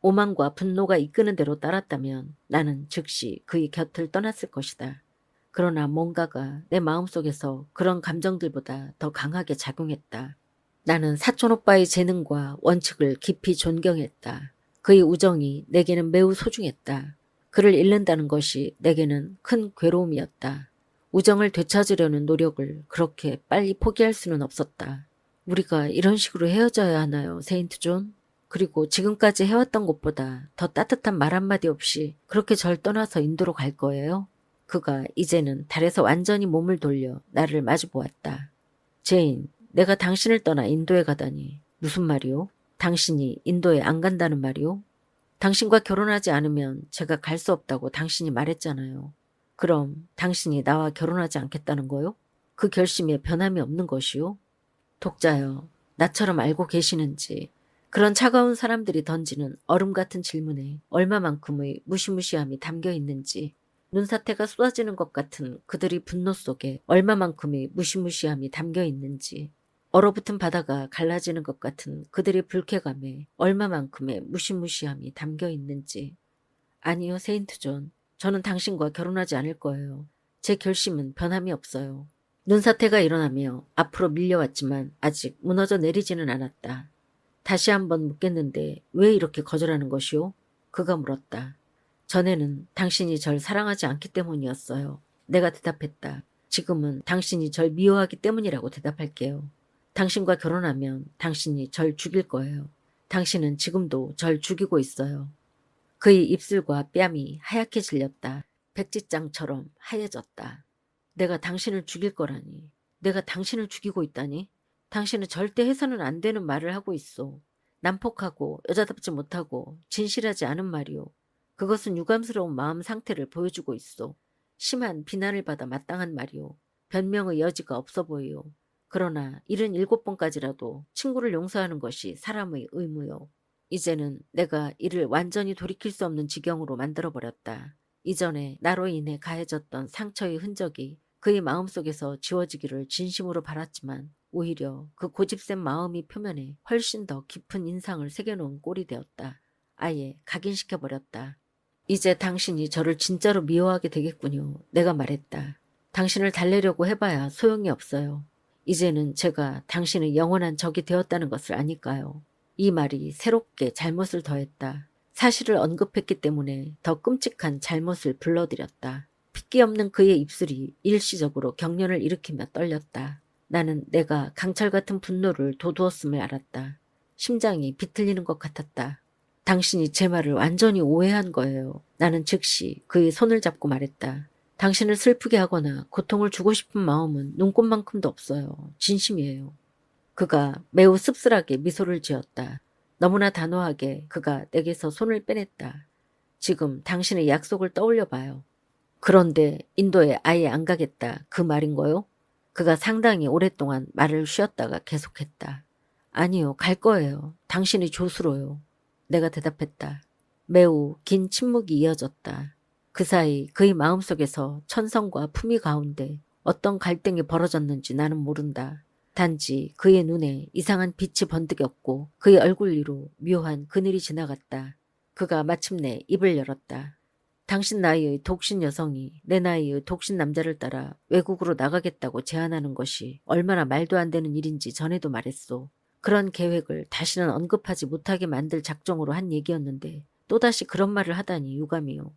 오만과 분노가 이끄는 대로 따랐다면 나는 즉시 그의 곁을 떠났을 것이다. 그러나 뭔가가 내 마음속에서 그런 감정들보다 더 강하게 작용했다. 나는 사촌오빠의 재능과 원칙을 깊이 존경했다. 그의 우정이 내게는 매우 소중했다. 그를 잃는다는 것이 내게는 큰 괴로움이었다. 우정을 되찾으려는 노력을 그렇게 빨리 포기할 수는 없었다. 우리가 이런 식으로 헤어져야 하나요, 세인트 존? 그리고 지금까지 해왔던 것보다 더 따뜻한 말 한마디 없이 그렇게 절 떠나서 인도로 갈 거예요? 그가 이제는 달에서 완전히 몸을 돌려 나를 마주 보았다. 제인, 내가 당신을 떠나 인도에 가다니. 무슨 말이오? 당신이 인도에 안 간다는 말이오? 당신과 결혼하지 않으면 제가 갈 수 없다고 당신이 말했잖아요. 그럼 당신이 나와 결혼하지 않겠다는 거요? 그 결심에 변함이 없는 것이요? 독자여, 나처럼 알고 계시는지 그런 차가운 사람들이 던지는 얼음 같은 질문에 얼마만큼의 무시무시함이 담겨 있는지, 눈사태가 쏟아지는 것 같은 그들의 분노 속에 얼마만큼의 무시무시함이 담겨 있는지, 얼어붙은 바다가 갈라지는 것 같은 그들의 불쾌감에 얼마만큼의 무시무시함이 담겨 있는지. 아니요, 세인트 존. 저는 당신과 결혼하지 않을 거예요. 제 결심은 변함이 없어요. 눈사태가 일어나며 앞으로 밀려왔지만 아직 무너져 내리지는 않았다. 다시 한번 묻겠는데 왜 이렇게 거절하는 것이오? 그가 물었다. 전에는 당신이 절 사랑하지 않기 때문이었어요. 내가 대답했다. 지금은 당신이 절 미워하기 때문이라고 대답할게요. 당신과 결혼하면 당신이 절 죽일 거예요. 당신은 지금도 절 죽이고 있어요. 그의 입술과 뺨이 하얗게 질렸다. 백지장처럼 하얘졌다. 내가 당신을 죽일 거라니. 내가 당신을 죽이고 있다니. 당신은 절대 해서는 안 되는 말을 하고 있어. 난폭하고 여자답지 못하고 진실하지 않은 말이오. 그것은 유감스러운 마음 상태를 보여주고 있어. 심한 비난을 받아 마땅한 말이오. 변명의 여지가 없어 보이오. 그러나 77번까지라도 친구를 용서하는 것이 사람의 의무요. 이제는 내가 이를 완전히 돌이킬 수 없는 지경으로 만들어버렸다. 이전에 나로 인해 가해졌던 상처의 흔적이 그의 마음속에서 지워지기를 진심으로 바랐지만 오히려 그 고집센 마음이 표면에 훨씬 더 깊은 인상을 새겨놓은 꼴이 되었다. 아예 각인시켜버렸다. 이제 당신이 저를 진짜로 미워하게 되겠군요. 내가 말했다. 당신을 달래려고 해봐야 소용이 없어요. 이제는 제가 당신의 영원한 적이 되었다는 것을 아니까요. 이 말이 새롭게 잘못을 더했다. 사실을 언급했기 때문에 더 끔찍한 잘못을 불러들였다. 핏기 없는 그의 입술이 일시적으로 경련을 일으키며 떨렸다. 나는 내가 강철 같은 분노를 돋우었음을 알았다. 심장이 비틀리는 것 같았다. 당신이 제 말을 완전히 오해한 거예요. 나는 즉시 그의 손을 잡고 말했다. 당신을 슬프게 하거나 고통을 주고 싶은 마음은 눈꽃만큼도 없어요. 진심이에요. 그가 매우 씁쓸하게 미소를 지었다. 너무나 단호하게 그가 내게서 손을 빼냈다. 지금 당신의 약속을 떠올려 봐요. 그런데 인도에 아예 안 가겠다. 그 말인 거요? 그가 상당히 오랫동안 말을 쉬었다가 계속했다. 아니요, 갈 거예요. 당신의 조수로요. 내가 대답했다. 매우 긴 침묵이 이어졌다. 그 사이 그의 마음속에서 천성과 품위 가운데 어떤 갈등이 벌어졌는지 나는 모른다. 단지 그의 눈에 이상한 빛이 번득였고 그의 얼굴 위로 묘한 그늘이 지나갔다. 그가 마침내 입을 열었다. 당신 나이의 독신 여성이 내 나이의 독신 남자를 따라 외국으로 나가겠다고 제안하는 것이 얼마나 말도 안 되는 일인지 전에도 말했소. 그런 계획을 다시는 언급하지 못하게 만들 작정으로 한 얘기였는데 또다시 그런 말을 하다니 유감이요.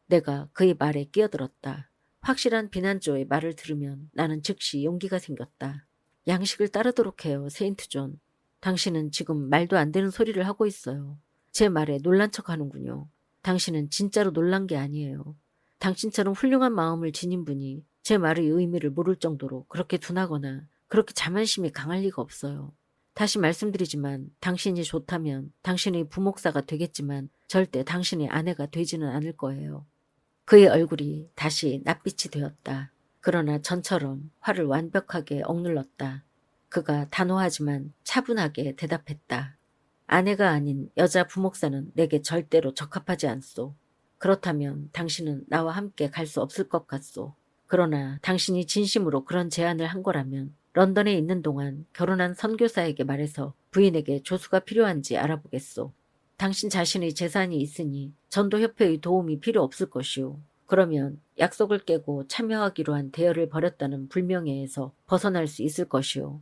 내가 그의 말에 끼어들었다. 확실한 비난조의 말을 들으면 나는 즉시 용기가 생겼다. 양식을 따르도록 해요, 세인트 존. 당신은 지금 말도 안 되는 소리를 하고 있어요. 제 말에 놀란 척하는군요. 당신은 진짜로 놀란 게 아니에요. 당신처럼 훌륭한 마음을 지닌 분이 제 말의 의미를 모를 정도로 그렇게 둔하거나 그렇게 자만심이 강할 리가 없어요. 다시 말씀드리지만 당신이 좋다면 당신의 부목사가 되겠지만 절대 당신의 아내가 되지는 않을 거예요. 그의 얼굴이 다시 낯빛이 되었다. 그러나 전처럼 화를 완벽하게 억눌렀다. 그가 단호하지만 차분하게 대답했다. 아내가 아닌 여자 부목사는 내게 절대로 적합하지 않소. 그렇다면 당신은 나와 함께 갈 수 없을 것 같소. 그러나 당신이 진심으로 그런 제안을 한 거라면 런던에 있는 동안 결혼한 선교사에게 말해서 부인에게 조수가 필요한지 알아보겠소. 당신 자신의 재산이 있으니 전도협회의 도움이 필요 없을 것이오. 그러면 약속을 깨고 참여하기로 한 대여를 벌였다는 불명예에서 벗어날 수 있을 것이오.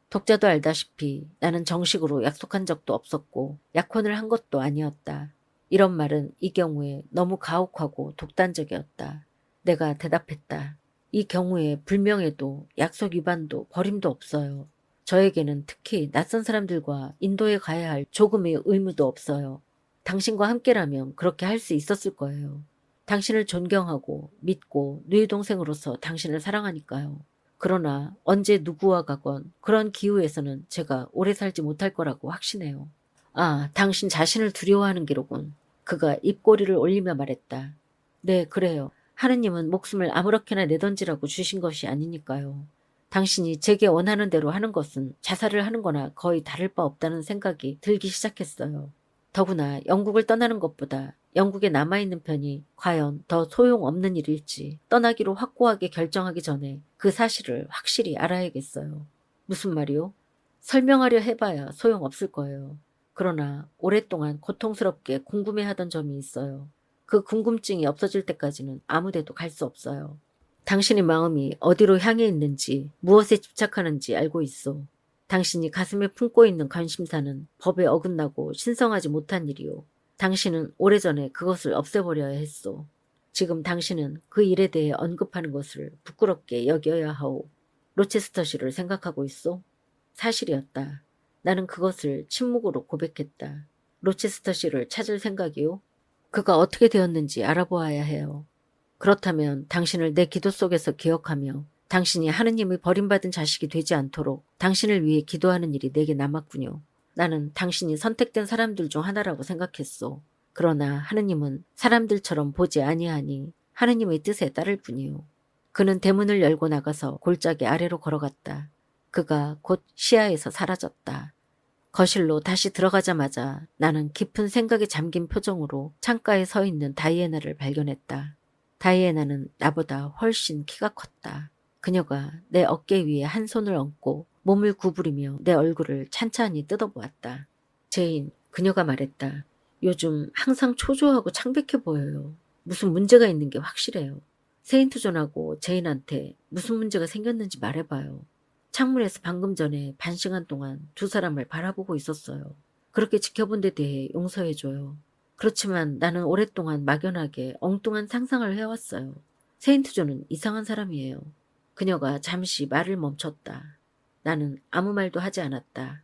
독자도 알다시피 나는 정식으로 약속한 적도 없었고 약혼을 한 것도 아니었다. 이런 말은 이 경우에 너무 가혹하고 독단적이었다. 내가 대답했다. 이 경우에 불명예도 약속 위반도 버림도 없어요. 저에게는 특히 낯선 사람들과 인도에 가야 할 조금의 의무도 없어요. 당신과 함께라면 그렇게 할 수 있었을 거예요. 당신을 존경하고 믿고 누이 동생으로서 당신을 사랑하니까요. 그러나 언제 누구와 가건 그런 기후에서는 제가 오래 살지 못할 거라고 확신해요. 아, 당신 자신을 두려워하는 기로군. 그가 입꼬리를 올리며 말했다. 네, 그래요. 하느님은 목숨을 아무렇게나 내던지라고 주신 것이 아니니까요. 당신이 제게 원하는 대로 하는 것은 자살을 하는 거나 거의 다를 바 없다는 생각이 들기 시작했어요. 더구나 영국을 떠나는 것보다 영국에 남아있는 편이 과연 더 소용없는 일일지 떠나기로 확고하게 결정하기 전에 그 사실을 확실히 알아야겠어요. 무슨 말이요? 설명하려 해봐야 소용없을 거예요. 그러나 오랫동안 고통스럽게 궁금해하던 점이 있어요. 그 궁금증이 없어질 때까지는 아무데도 갈 수 없어요. 당신의 마음이 어디로 향해 있는지 무엇에 집착하는지 알고 있어. 당신이 가슴에 품고 있는 관심사는 법에 어긋나고 신성하지 못한 일이오. 당신은 오래전에 그것을 없애버려야 했소. 지금 당신은 그 일에 대해 언급하는 것을 부끄럽게 여겨야 하오. 로체스터시를 생각하고 있소? 사실이었다. 나는 그것을 침묵으로 고백했다. 로체스터시를 찾을 생각이오? 그가 어떻게 되었는지 알아보아야 해요. 그렇다면 당신을 내 기도 속에서 기억하며 당신이 하느님의 버림받은 자식이 되지 않도록 당신을 위해 기도하는 일이 내게 남았군요. 나는 당신이 선택된 사람들 중 하나라고 생각했소. 그러나 하느님은 사람들처럼 보지 아니하니 하느님의 뜻에 따를 뿐이요. 그는 대문을 열고 나가서 골짜기 아래로 걸어갔다. 그가 곧 시야에서 사라졌다. 거실로 다시 들어가자마자 나는 깊은 생각에 잠긴 표정으로 창가에 서 있는 다이애나를 발견했다. 다이애나는 나보다 훨씬 키가 컸다. 그녀가 내 어깨 위에 한 손을 얹고 몸을 구부리며 내 얼굴을 찬찬히 뜯어보았다. 제인, 그녀가 말했다. 요즘 항상 초조하고 창백해 보여요. 무슨 문제가 있는 게 확실해요. 세인트 존하고 제인한테 무슨 문제가 생겼는지 말해봐요. 창문에서 방금 전에 반 시간 동안 두 사람을 바라보고 있었어요. 그렇게 지켜본 데 대해 용서해줘요. 그렇지만 나는 오랫동안 막연하게 엉뚱한 상상을 해왔어요. 세인트 존은 이상한 사람이에요. 그녀가 잠시 말을 멈췄다. 나는 아무 말도 하지 않았다.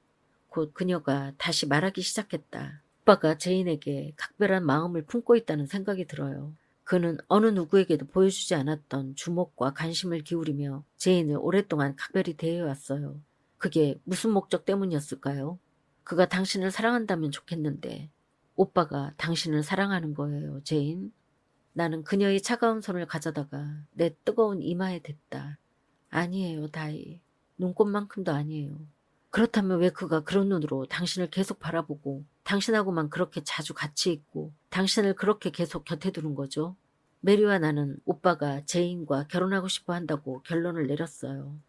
곧 그녀가 다시 말하기 시작했다. 오빠가 제인에게 각별한 마음을 품고 있다는 생각이 들어요. 그는 어느 누구에게도 보여주지 않았던 주목과 관심을 기울이며 제인을 오랫동안 각별히 대해왔어요. 그게 무슨 목적 때문이었을까요? 그가 당신을 사랑한다면 좋겠는데 오빠가 당신을 사랑하는 거예요, 제인. 나는 그녀의 차가운 손을 가져다가 내 뜨거운 이마에 댔다. 아니에요, 다이. 눈꽃만큼도 아니에요. 그렇다면 왜 그가 그런 눈으로 당신을 계속 바라보고 당신하고만 그렇게 자주 같이 있고 당신을 그렇게 계속 곁에 두는 거죠? 메리와 나는 오빠가 제인과 결혼하고 싶어 한다고 결론을 내렸어요.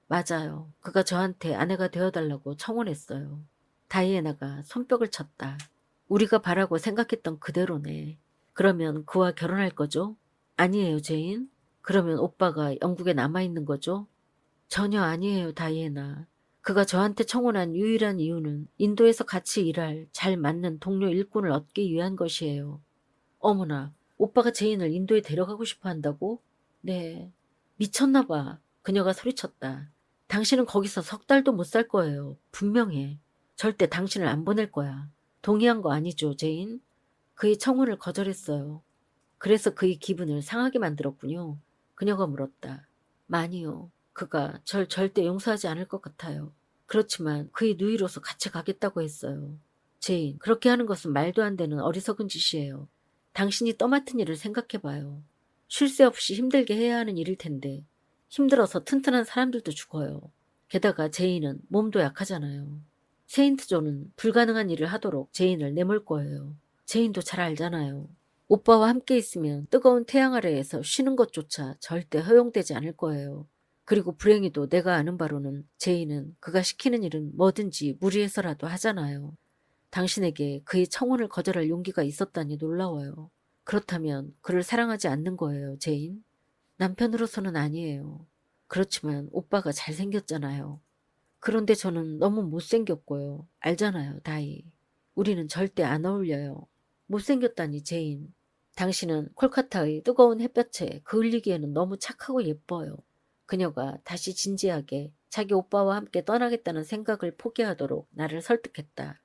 맞아요. 그가 저한테 아내가 되어달라고 청혼했어요. 다이애나가 손뼉을 쳤다. 우리가 바라고 생각했던 그대로네. 그러면 그와 결혼할 거죠? 아니에요, 제인. 그러면 오빠가 영국에 남아있는 거죠? 전혀 아니에요, 다이애나. 그가 저한테 청혼한 유일한 이유는 인도에서 같이 일할 잘 맞는 동료 일꾼을 얻기 위한 것이에요. 어머나, 오빠가 제인을 인도에 데려가고 싶어 한다고? 네. 미쳤나 봐. 그녀가 소리쳤다. 당신은 거기서 석 달도 못 살 거예요. 분명해. 절대 당신을 안 보낼 거야. 동의한 거 아니죠, 제인? 그의 청혼을 거절했어요. 그래서 그의 기분을 상하게 만들었군요. 그녀가 물었다. 많이요. 그가 절 절대 용서하지 않을 것 같아요. 그렇지만 그의 누이로서 같이 가겠다고 했어요. 제인, 그렇게 하는 것은 말도 안 되는 어리석은 짓이에요. 당신이 떠맡은 일을 생각해봐요. 쉴 새 없이 힘들게 해야 하는 일일 텐데 힘들어서 튼튼한 사람들도 죽어요. 게다가 제인은 몸도 약하잖아요. 세인트 존은 불가능한 일을 하도록 제인을 내몰 거예요. 제인도 잘 알잖아요. 오빠와 함께 있으면 뜨거운 태양 아래에서 쉬는 것조차 절대 허용되지 않을 거예요. 그리고 불행히도 내가 아는 바로는 제인은 그가 시키는 일은 뭐든지 무리해서라도 하잖아요. 당신에게 그의 청혼을 거절할 용기가 있었다니 놀라워요. 그렇다면 그를 사랑하지 않는 거예요, 제인? 남편으로서는 아니에요. 그렇지만 오빠가 잘생겼잖아요. 그런데 저는 너무 못생겼고요. 알잖아요, 다이. 우리는 절대 안 어울려요. 못생겼다니, 제인. 당신은 콜카타의 뜨거운 햇볕에 그을리기에는 너무 착하고 예뻐요. 그녀가 다시 진지하게 자기 오빠와 함께 떠나겠다는 생각을 포기하도록 나를 설득했다.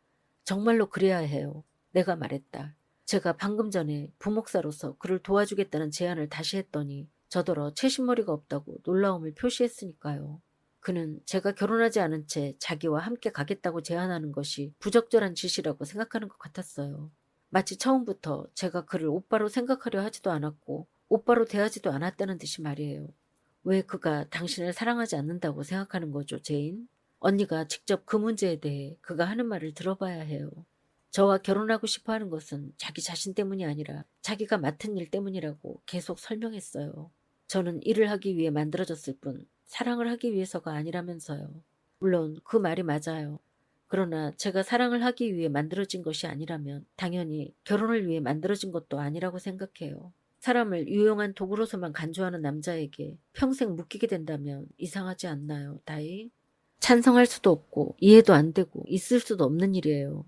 정말로 그래야 해요. 내가 말했다. 제가 방금 전에 부목사로서 그를 도와주겠다는 제안을 다시 했더니 저더러 채신머리가 없다고 놀라움을 표시했으니까요. 그는 제가 결혼하지 않은 채 자기와 함께 가겠다고 제안하는 것이 부적절한 짓이라고 생각하는 것 같았어요. 마치 처음부터 제가 그를 오빠로 생각하려 하지도 않았고 오빠로 대하지도 않았다는 듯이 말이에요. 왜 그가 당신을 사랑하지 않는다고 생각하는 거죠, 제인? 언니가 직접 그 문제에 대해 그가 하는 말을 들어봐야 해요. 저와 결혼하고 싶어 하는 것은 자기 자신 때문이 아니라 자기가 맡은 일 때문이라고 계속 설명했어요. 저는 일을 하기 위해 만들어졌을 뿐 사랑을 하기 위해서가 아니라면서요. 물론 그 말이 맞아요. 그러나 제가 사랑을 하기 위해 만들어진 것이 아니라면 당연히 결혼을 위해 만들어진 것도 아니라고 생각해요. 사람을 유용한 도구로서만 간주하는 남자에게 평생 묶이게 된다면 이상하지 않나요, 다이? 찬성할 수도 없고 이해도 안 되고 있을 수도 없는 일이에요.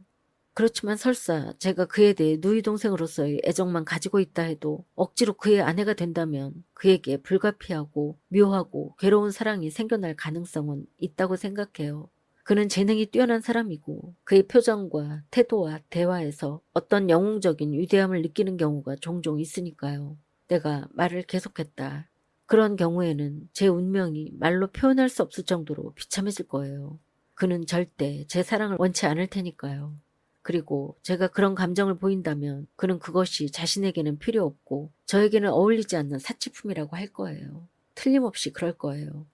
그렇지만 설사 제가 그에 대해 누이 동생으로서의 애정만 가지고 있다 해도 억지로 그의 아내가 된다면 그에게 불가피하고 묘하고 괴로운 사랑이 생겨날 가능성은 있다고 생각해요. 그는 재능이 뛰어난 사람이고 그의 표정과 태도와 대화에서 어떤 영웅적인 위대함을 느끼는 경우가 종종 있으니까요. 내가 말을 계속했다. 그런 경우에는 제 운명이 말로 표현할 수 없을 정도로 비참해질 거예요. 그는 절대 제 사랑을 원치 않을 테니까요. 그리고 제가 그런 감정을 보인다면 그는 그것이 자신에게는 필요 없고 저에게는 어울리지 않는 사치품이라고 할 거예요. 틀림없이 그럴 거예요.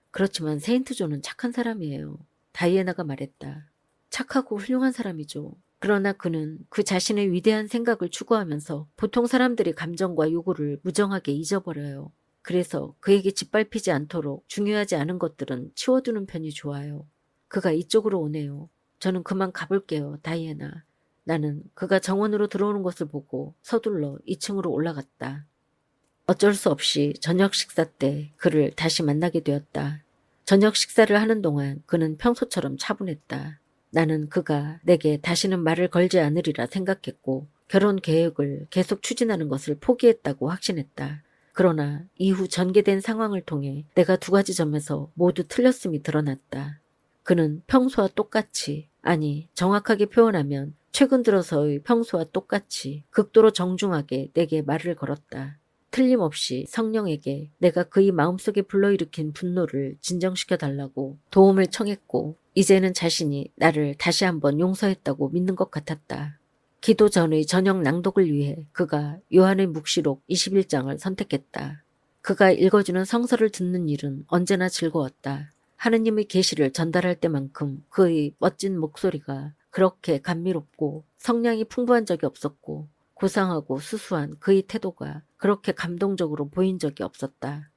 그렇지만 세인트 존은 착한 사람이에요. 다이애나가 말했다. 착하고 훌륭한 사람이죠. 그러나 그는 그 자신의 위대한 생각을 추구하면서 보통 사람들의 감정과 요구를 무정하게 잊어버려요. 그래서 그에게 짓밟히지 않도록 중요하지 않은 것들은 치워두는 편이 좋아요. 그가 이쪽으로 오네요. 저는 그만 가볼게요, 다이애나. 나는 그가 정원으로 들어오는 것을 보고 서둘러 2층으로 올라갔다. 어쩔 수 없이 저녁 식사 때 그를 다시 만나게 되었다. 저녁 식사를 하는 동안 그는 평소처럼 차분했다. 나는 그가 내게 다시는 말을 걸지 않으리라 생각했고 결혼 계획을 계속 추진하는 것을 포기했다고 확신했다. 그러나 이후 전개된 상황을 통해 내가 두 가지 점에서 모두 틀렸음이 드러났다. 그는 평소와 똑같이, 아니 정확하게 표현하면 최근 들어서의 평소와 똑같이 극도로 정중하게 내게 말을 걸었다. 틀림없이 성령에게 내가 그의 마음속에 불러일으킨 분노를 진정시켜 달라고 도움을 청했고 이제는 자신이 나를 다시 한번 용서했다고 믿는 것 같았다. 기도 전의 저녁 낭독을 위해 그가 요한의 묵시록 21장을 선택했다. 그가 읽어주는 성서를 듣는 일은 언제나 즐거웠다. 하느님의 계시를 전달할 때만큼 그의 멋진 목소리가 그렇게 감미롭고 성량이 풍부한 적이 없었고 고상하고 수수한 그의 태도가 그렇게 감동적으로 보인 적이 없었다.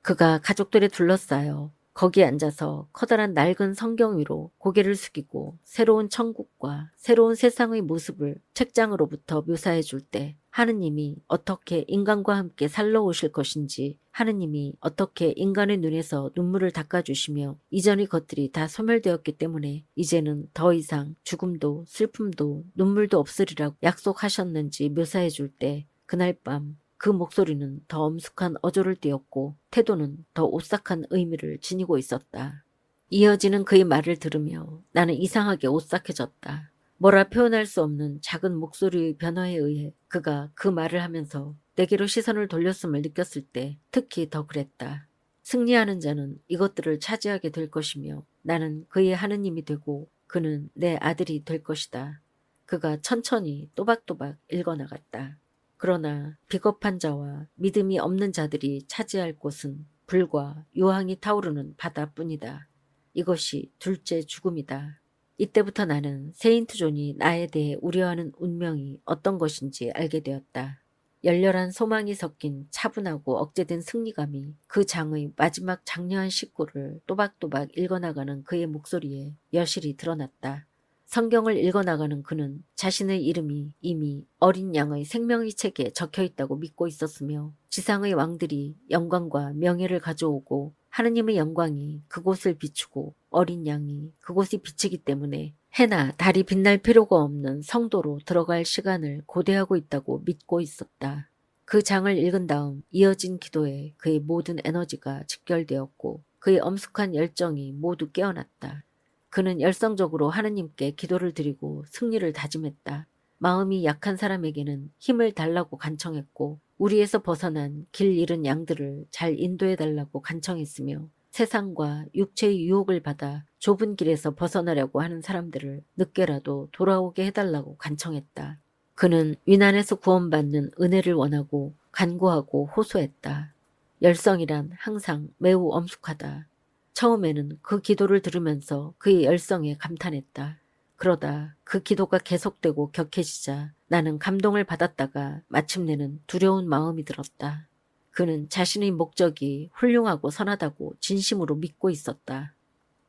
그가 가족들에 둘러싸여 거기에 앉아서 커다란 낡은 성경 위로 고개를 숙이고 새로운 천국과 새로운 세상의 모습을 책장으로부터 묘사해 줄 때 하느님이 어떻게 인간과 함께 살러 오실 것인지 하느님이 어떻게 인간의 눈에서 눈물을 닦아주시며 이전의 것들이 다 소멸되었기 때문에 이제는 더 이상 죽음도 슬픔도 눈물도 없으리라고 약속하셨는지 묘사해 줄 때 그날 밤 그 목소리는 더 엄숙한 어조를 띄었고 태도는 더 오싹한 의미를 지니고 있었다. 이어지는 그의 말을 들으며 나는 이상하게 오싹해졌다. 뭐라 표현할 수 없는 작은 목소리의 변화에 의해 그가 그 말을 하면서 내게로 시선을 돌렸음을 느꼈을 때 특히 더 그랬다. 승리하는 자는 이것들을 차지하게 될 것이며 나는 그의 하느님이 되고 그는 내 아들이 될 것이다. 그가 천천히 또박또박 읽어나갔다. 그러나 비겁한 자와 믿음이 없는 자들이 차지할 곳은 불과 유황이 타오르는 바다뿐이다. 이것이 둘째 죽음이다. 이때부터 나는 세인트 존이 나에 대해 우려하는 운명이 어떤 것인지 알게 되었다. 열렬한 소망이 섞인 차분하고 억제된 승리감이 그 장의 마지막 장려한 식구를 또박또박 읽어나가는 그의 목소리에 여실히 드러났다. 성경을 읽어나가는 그는 자신의 이름이 이미 어린 양의 생명의 책에 적혀 있다고 믿고 있었으며 지상의 왕들이 영광과 명예를 가져오고 하느님의 영광이 그곳을 비추고 어린 양이 그곳이 비치기 때문에 해나 달이 빛날 필요가 없는 성도로 들어갈 시간을 고대하고 있다고 믿고 있었다. 그 장을 읽은 다음 이어진 기도에 그의 모든 에너지가 집결되었고 그의 엄숙한 열정이 모두 깨어났다. 그는 열성적으로 하느님께 기도를 드리고 승리를 다짐했다. 마음이 약한 사람에게는 힘을 달라고 간청했고 우리에서 벗어난 길 잃은 양들을 잘 인도해달라고 간청했으며 세상과 육체의 유혹을 받아 좁은 길에서 벗어나려고 하는 사람들을 늦게라도 돌아오게 해달라고 간청했다. 그는 위난에서 구원받는 은혜를 원하고 간구하고 호소했다. 열성이란 항상 매우 엄숙하다. 처음에는 그 기도를 들으면서 그의 열성에 감탄했다. 그러다 그 기도가 계속되고 격해지자 나는 감동을 받았다가 마침내는 두려운 마음이 들었다. 그는 자신의 목적이 훌륭하고 선하다고 진심으로 믿고 있었다.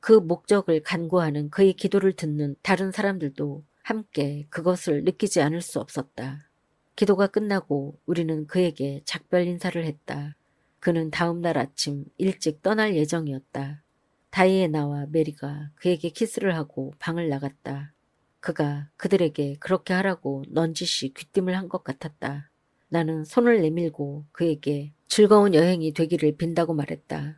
그 목적을 간구하는 그의 기도를 듣는 다른 사람들도 함께 그것을 느끼지 않을 수 없었다. 기도가 끝나고 우리는 그에게 작별 인사를 했다. 그는 다음 날 아침 일찍 떠날 예정이었다. 다이애나와 메리가 그에게 키스를 하고 방을 나갔다. 그가 그들에게 그렇게 하라고 넌지시 귀띔을 한 것 같았다. 나는 손을 내밀고 그에게 즐거운 여행이 되기를 빈다고 말했다.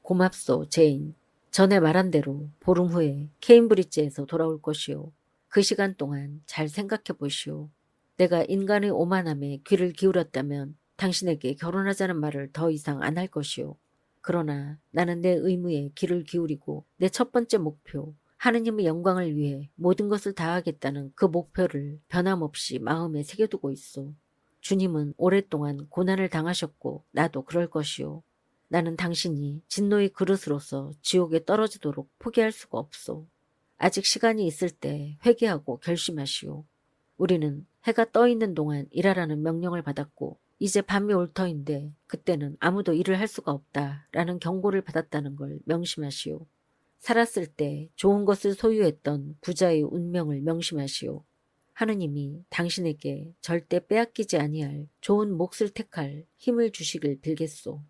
고맙소, 제인. 전에 말한 대로 보름 후에 케임브리지에서 돌아올 것이오. 그 시간 동안 잘 생각해 보시오. 내가 인간의 오만함에 귀를 기울였다면 당신에게 결혼하자는 말을 더 이상 안 할 것이오. 그러나 나는 내 의무에 귀를 기울이고 내 첫 번째 목표, 하느님의 영광을 위해 모든 것을 다하겠다는 그 목표를 변함없이 마음에 새겨두고 있소. 주님은 오랫동안 고난을 당하셨고 나도 그럴 것이오. 나는 당신이 진노의 그릇으로서 지옥에 떨어지도록 포기할 수가 없소. 아직 시간이 있을 때 회개하고 결심하시오. 우리는 해가 떠 있는 동안 일하라는 명령을 받았고 이제 밤이 올 터인데 그때는 아무도 일을 할 수가 없다라는 경고를 받았다는 걸 명심하시오. 살았을 때 좋은 것을 소유했던 부자의 운명을 명심하시오. 하느님이 당신에게 절대 빼앗기지 아니할 좋은 몫을 택할 힘을 주시길 빌겠소.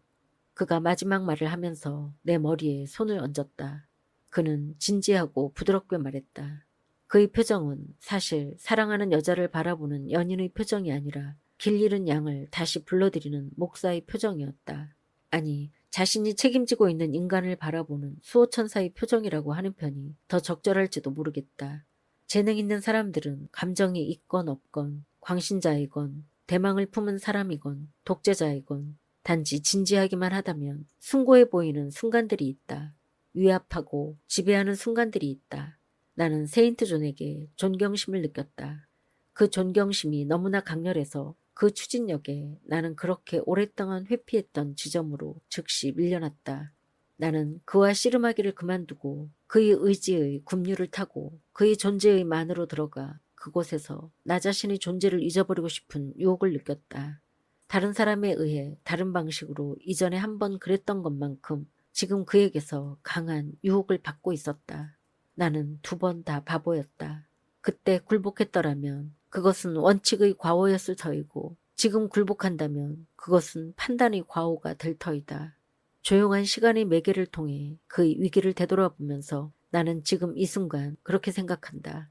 그가 마지막 말을 하면서 내 머리에 손을 얹었다. 그는 진지하고 부드럽게 말했다. 그의 표정은 사실 사랑하는 여자를 바라보는 연인의 표정이 아니라 길 잃은 양을 다시 불러들이는 목사의 표정이었다. 아니, 자신이 책임지고 있는 인간을 바라보는 수호천사의 표정이라고 하는 편이 더 적절할지도 모르겠다. 재능 있는 사람들은 감정이 있건 없건 광신자이건 대망을 품은 사람이건 독재자이건 단지 진지하기만 하다면 숭고해 보이는 순간들이 있다. 위압하고 지배하는 순간들이 있다. 나는 세인트 존에게 존경심을 느꼈다. 그 존경심이 너무나 강렬해서 그 추진력에 나는 그렇게 오랫동안 회피했던 지점으로 즉시 밀려났다. 나는 그와 씨름하기를 그만두고 그의 의지의 급류를 타고 그의 존재의 만으로 들어가 그곳에서 나 자신의 존재를 잊어버리고 싶은 유혹을 느꼈다. 다른 사람에 의해 다른 방식으로 이전에 한 번 그랬던 것만큼 지금 그에게서 강한 유혹을 받고 있었다. 나는 두 번 다 바보였다. 그때 굴복했더라면 그것은 원칙의 과오였을 터이고 지금 굴복한다면 그것은 판단의 과오가 될 터이다. 조용한 시간의 매개를 통해 그의 위기를 되돌아보면서 나는 지금 이 순간 그렇게 생각한다.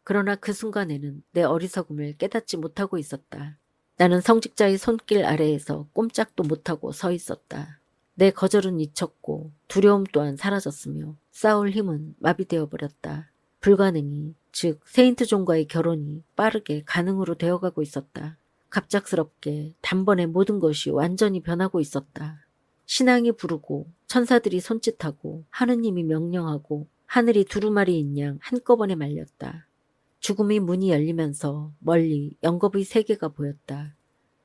그러나 그 순간에는 내 어리석음을 깨닫지 못하고 있었다. 나는 성직자의 손길 아래에서 꼼짝도 못하고 서 있었다. 내 거절은 잊혔고 두려움 또한 사라졌으며 싸울 힘은 마비되어 버렸다. 불가능이, 즉 세인트 존과의 결혼이 빠르게 가능으로 되어가고 있었다. 갑작스럽게 단번에 모든 것이 완전히 변하고 있었다. 신앙이 부르고 천사들이 손짓하고 하느님이 명령하고 하늘이 두루마리인 양 한꺼번에 말렸다. 죽음의 문이 열리면서 멀리 영겁의 세계가 보였다.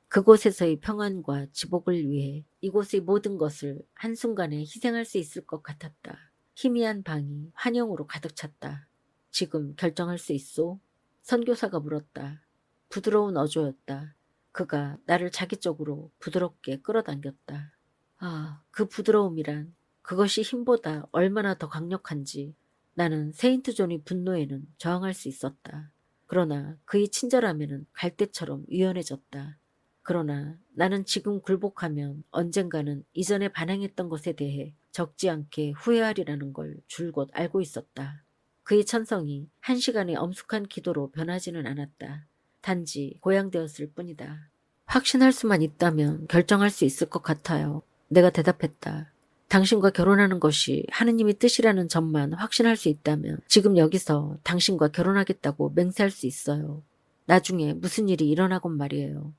그곳에서의 평안과 지복을 위해 이곳의 모든 것을 한순간에 희생할 수 있을 것 같았다. 희미한 방이 환영으로 가득 찼다. 지금 결정할 수 있소? 선교사가 물었다. 부드러운 어조였다. 그가 나를 자기 쪽으로 부드럽게 끌어당겼다. 아, 그 부드러움이란 그것이 힘보다 얼마나 더 강력한지 나는 세인트 존의 분노에는 저항할 수 있었다. 그러나 그의 친절함에는 갈대처럼 유연해졌다. 그러나 나는 지금 굴복하면 언젠가는 이전에 반항했던 것에 대해 적지 않게 후회하리라는 걸 줄곧 알고 있었다. 그의 천성이 한 시간의 엄숙한 기도로 변하지는 않았다. 단지 고양되었을 뿐이다. 확신할 수만 있다면 결정할 수 있을 것 같아요. 내가 대답했다. 당신과 결혼하는 것이 하느님의 뜻이라는 점만 확신할 수 있다면 지금 여기서 당신과 결혼하겠다고 맹세할 수 있어요. 나중에 무슨 일이 일어나건 말이에요.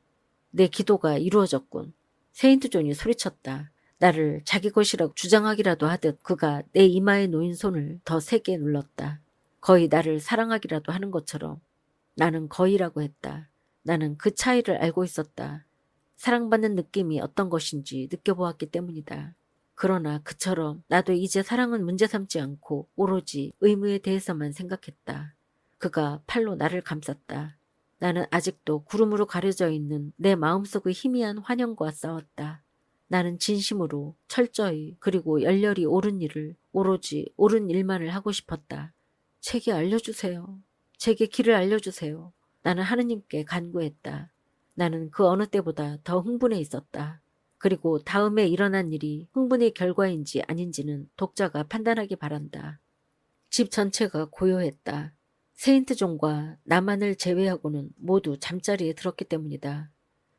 내 기도가 이루어졌군. 세인트 존이 소리쳤다. 나를 자기 것이라고 주장하기라도 하듯 그가 내 이마에 놓인 손을 더 세게 눌렀다. 거의 나를 사랑하기라도 하는 것처럼. 나는 거의라고 했다. 나는 그 차이를 알고 있었다. 사랑받는 느낌이 어떤 것인지 느껴보았기 때문이다. 그러나 그처럼 나도 이제 사랑은 문제 삼지 않고 오로지 의무에 대해서만 생각했다. 그가 팔로 나를 감쌌다. 나는 아직도 구름으로 가려져 있는 내 마음속의 희미한 환영과 싸웠다. 나는 진심으로 철저히 그리고 열렬히 옳은 일을 오로지 옳은 일만을 하고 싶었다. 제게 알려주세요. 제게 길을 알려주세요. 나는 하느님께 간구했다. 나는 그 어느 때보다 더 흥분해 있었다. 그리고 다음에 일어난 일이 흥분의 결과인지 아닌지는 독자가 판단하기 바란다. 집 전체가 고요했다. 세인트 존과 나만을 제외하고는 모두 잠자리에 들었기 때문이다.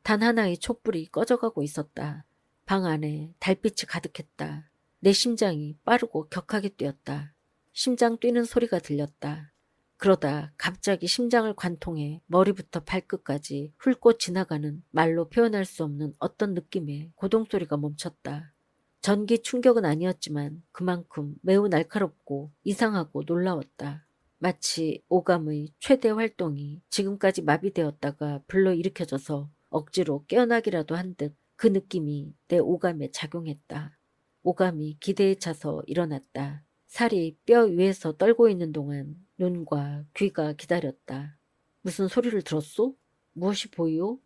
단 하나의 촛불이 꺼져가고 있었다. 방 안에 달빛이 가득했다. 내 심장이 빠르고 격하게 뛰었다. 심장 뛰는 소리가 들렸다. 그러다 갑자기 심장을 관통해 머리부터 발끝까지 훑고 지나가는 말로 표현할 수 없는 어떤 느낌의 고동소리가 멈췄다. 전기 충격은 아니었지만 그만큼 매우 날카롭고 이상하고 놀라웠다. 마치 오감의 최대 활동이 지금까지 마비되었다가 불러일으켜져서 억지로 깨어나기라도 한 듯 그 느낌이 내 오감에 작용했다. 오감이 기대에 차서 일어났다. 살이 뼈 위에서 떨고 있는 동안 눈과 귀가 기다렸다. 무슨 소리를 들었소? 무엇이 보이오?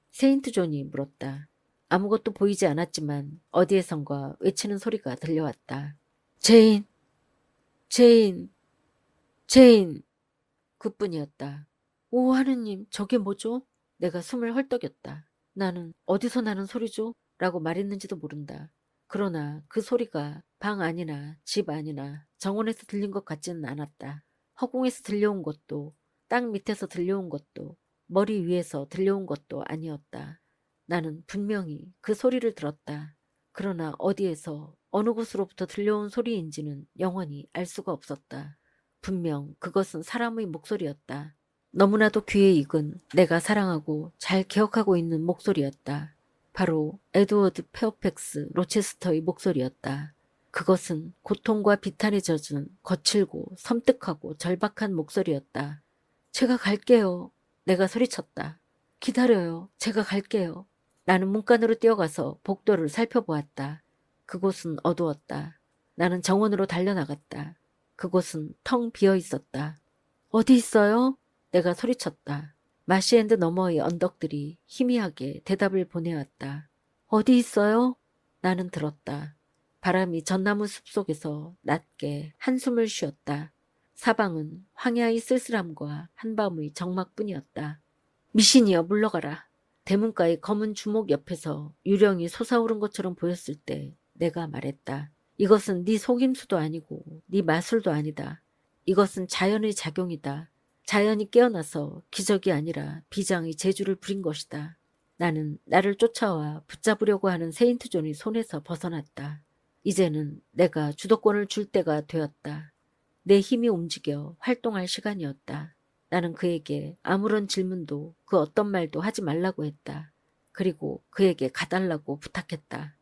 세인트 존이 물었다. 아무것도 보이지 않았지만 어디에선가 외치는 소리가 들려왔다. 제인! 제인! 제인! 그뿐이었다. 오 하느님 저게 뭐죠? 내가 숨을 헐떡였다. 나는 어디서 나는 소리죠? 라고 말했는지도 모른다. 그러나 그 소리가 방 안이나 집 안이나 정원에서 들린 것 같지는 않았다. 허공에서 들려온 것도 땅 밑에서 들려온 것도 머리 위에서 들려온 것도 아니었다. 나는 분명히 그 소리를 들었다. 그러나 어디에서 어느 곳으로부터 들려온 소리인지는 영원히 알 수가 없었다. 분명 그것은 사람의 목소리였다. 너무나도 귀에 익은 내가 사랑하고 잘 기억하고 있는 목소리였다. 바로 에드워드 페어팩스 로체스터의 목소리였다. 그것은 고통과 비탄에 젖은 거칠고 섬뜩하고 절박한 목소리였다. 제가 갈게요. 내가 소리쳤다. 기다려요. 제가 갈게요. 나는 문간으로 뛰어가서 복도를 살펴보았다. 그곳은 어두웠다. 나는 정원으로 달려나갔다. 그곳은 텅 비어 있었다. 어디 있어요? 내가 소리쳤다. 마시엔드 너머의 언덕들이 희미하게 대답을 보내왔다. 어디 있어요? 나는 들었다. 바람이 전나무 숲속에서 낮게 한숨을 쉬었다. 사방은 황야의 쓸쓸함과 한밤의 적막뿐이었다. 미신이여 물러가라. 대문가의 검은 주목 옆에서 유령이 솟아오른 것처럼 보였을 때 내가 말했다. 이것은 네 속임수도 아니고 네 마술도 아니다. 이것은 자연의 작용이다. 자연이 깨어나서 기적이 아니라 비장의 재주를 부린 것이다. 나는 나를 쫓아와 붙잡으려고 하는 세인트 존의 손에서 벗어났다. 이제는 내가 주도권을 줄 때가 되었다. 내 힘이 움직여 활동할 시간이었다. 나는 그에게 아무런 질문도 그 어떤 말도 하지 말라고 했다. 그리고 그에게 가달라고 부탁했다.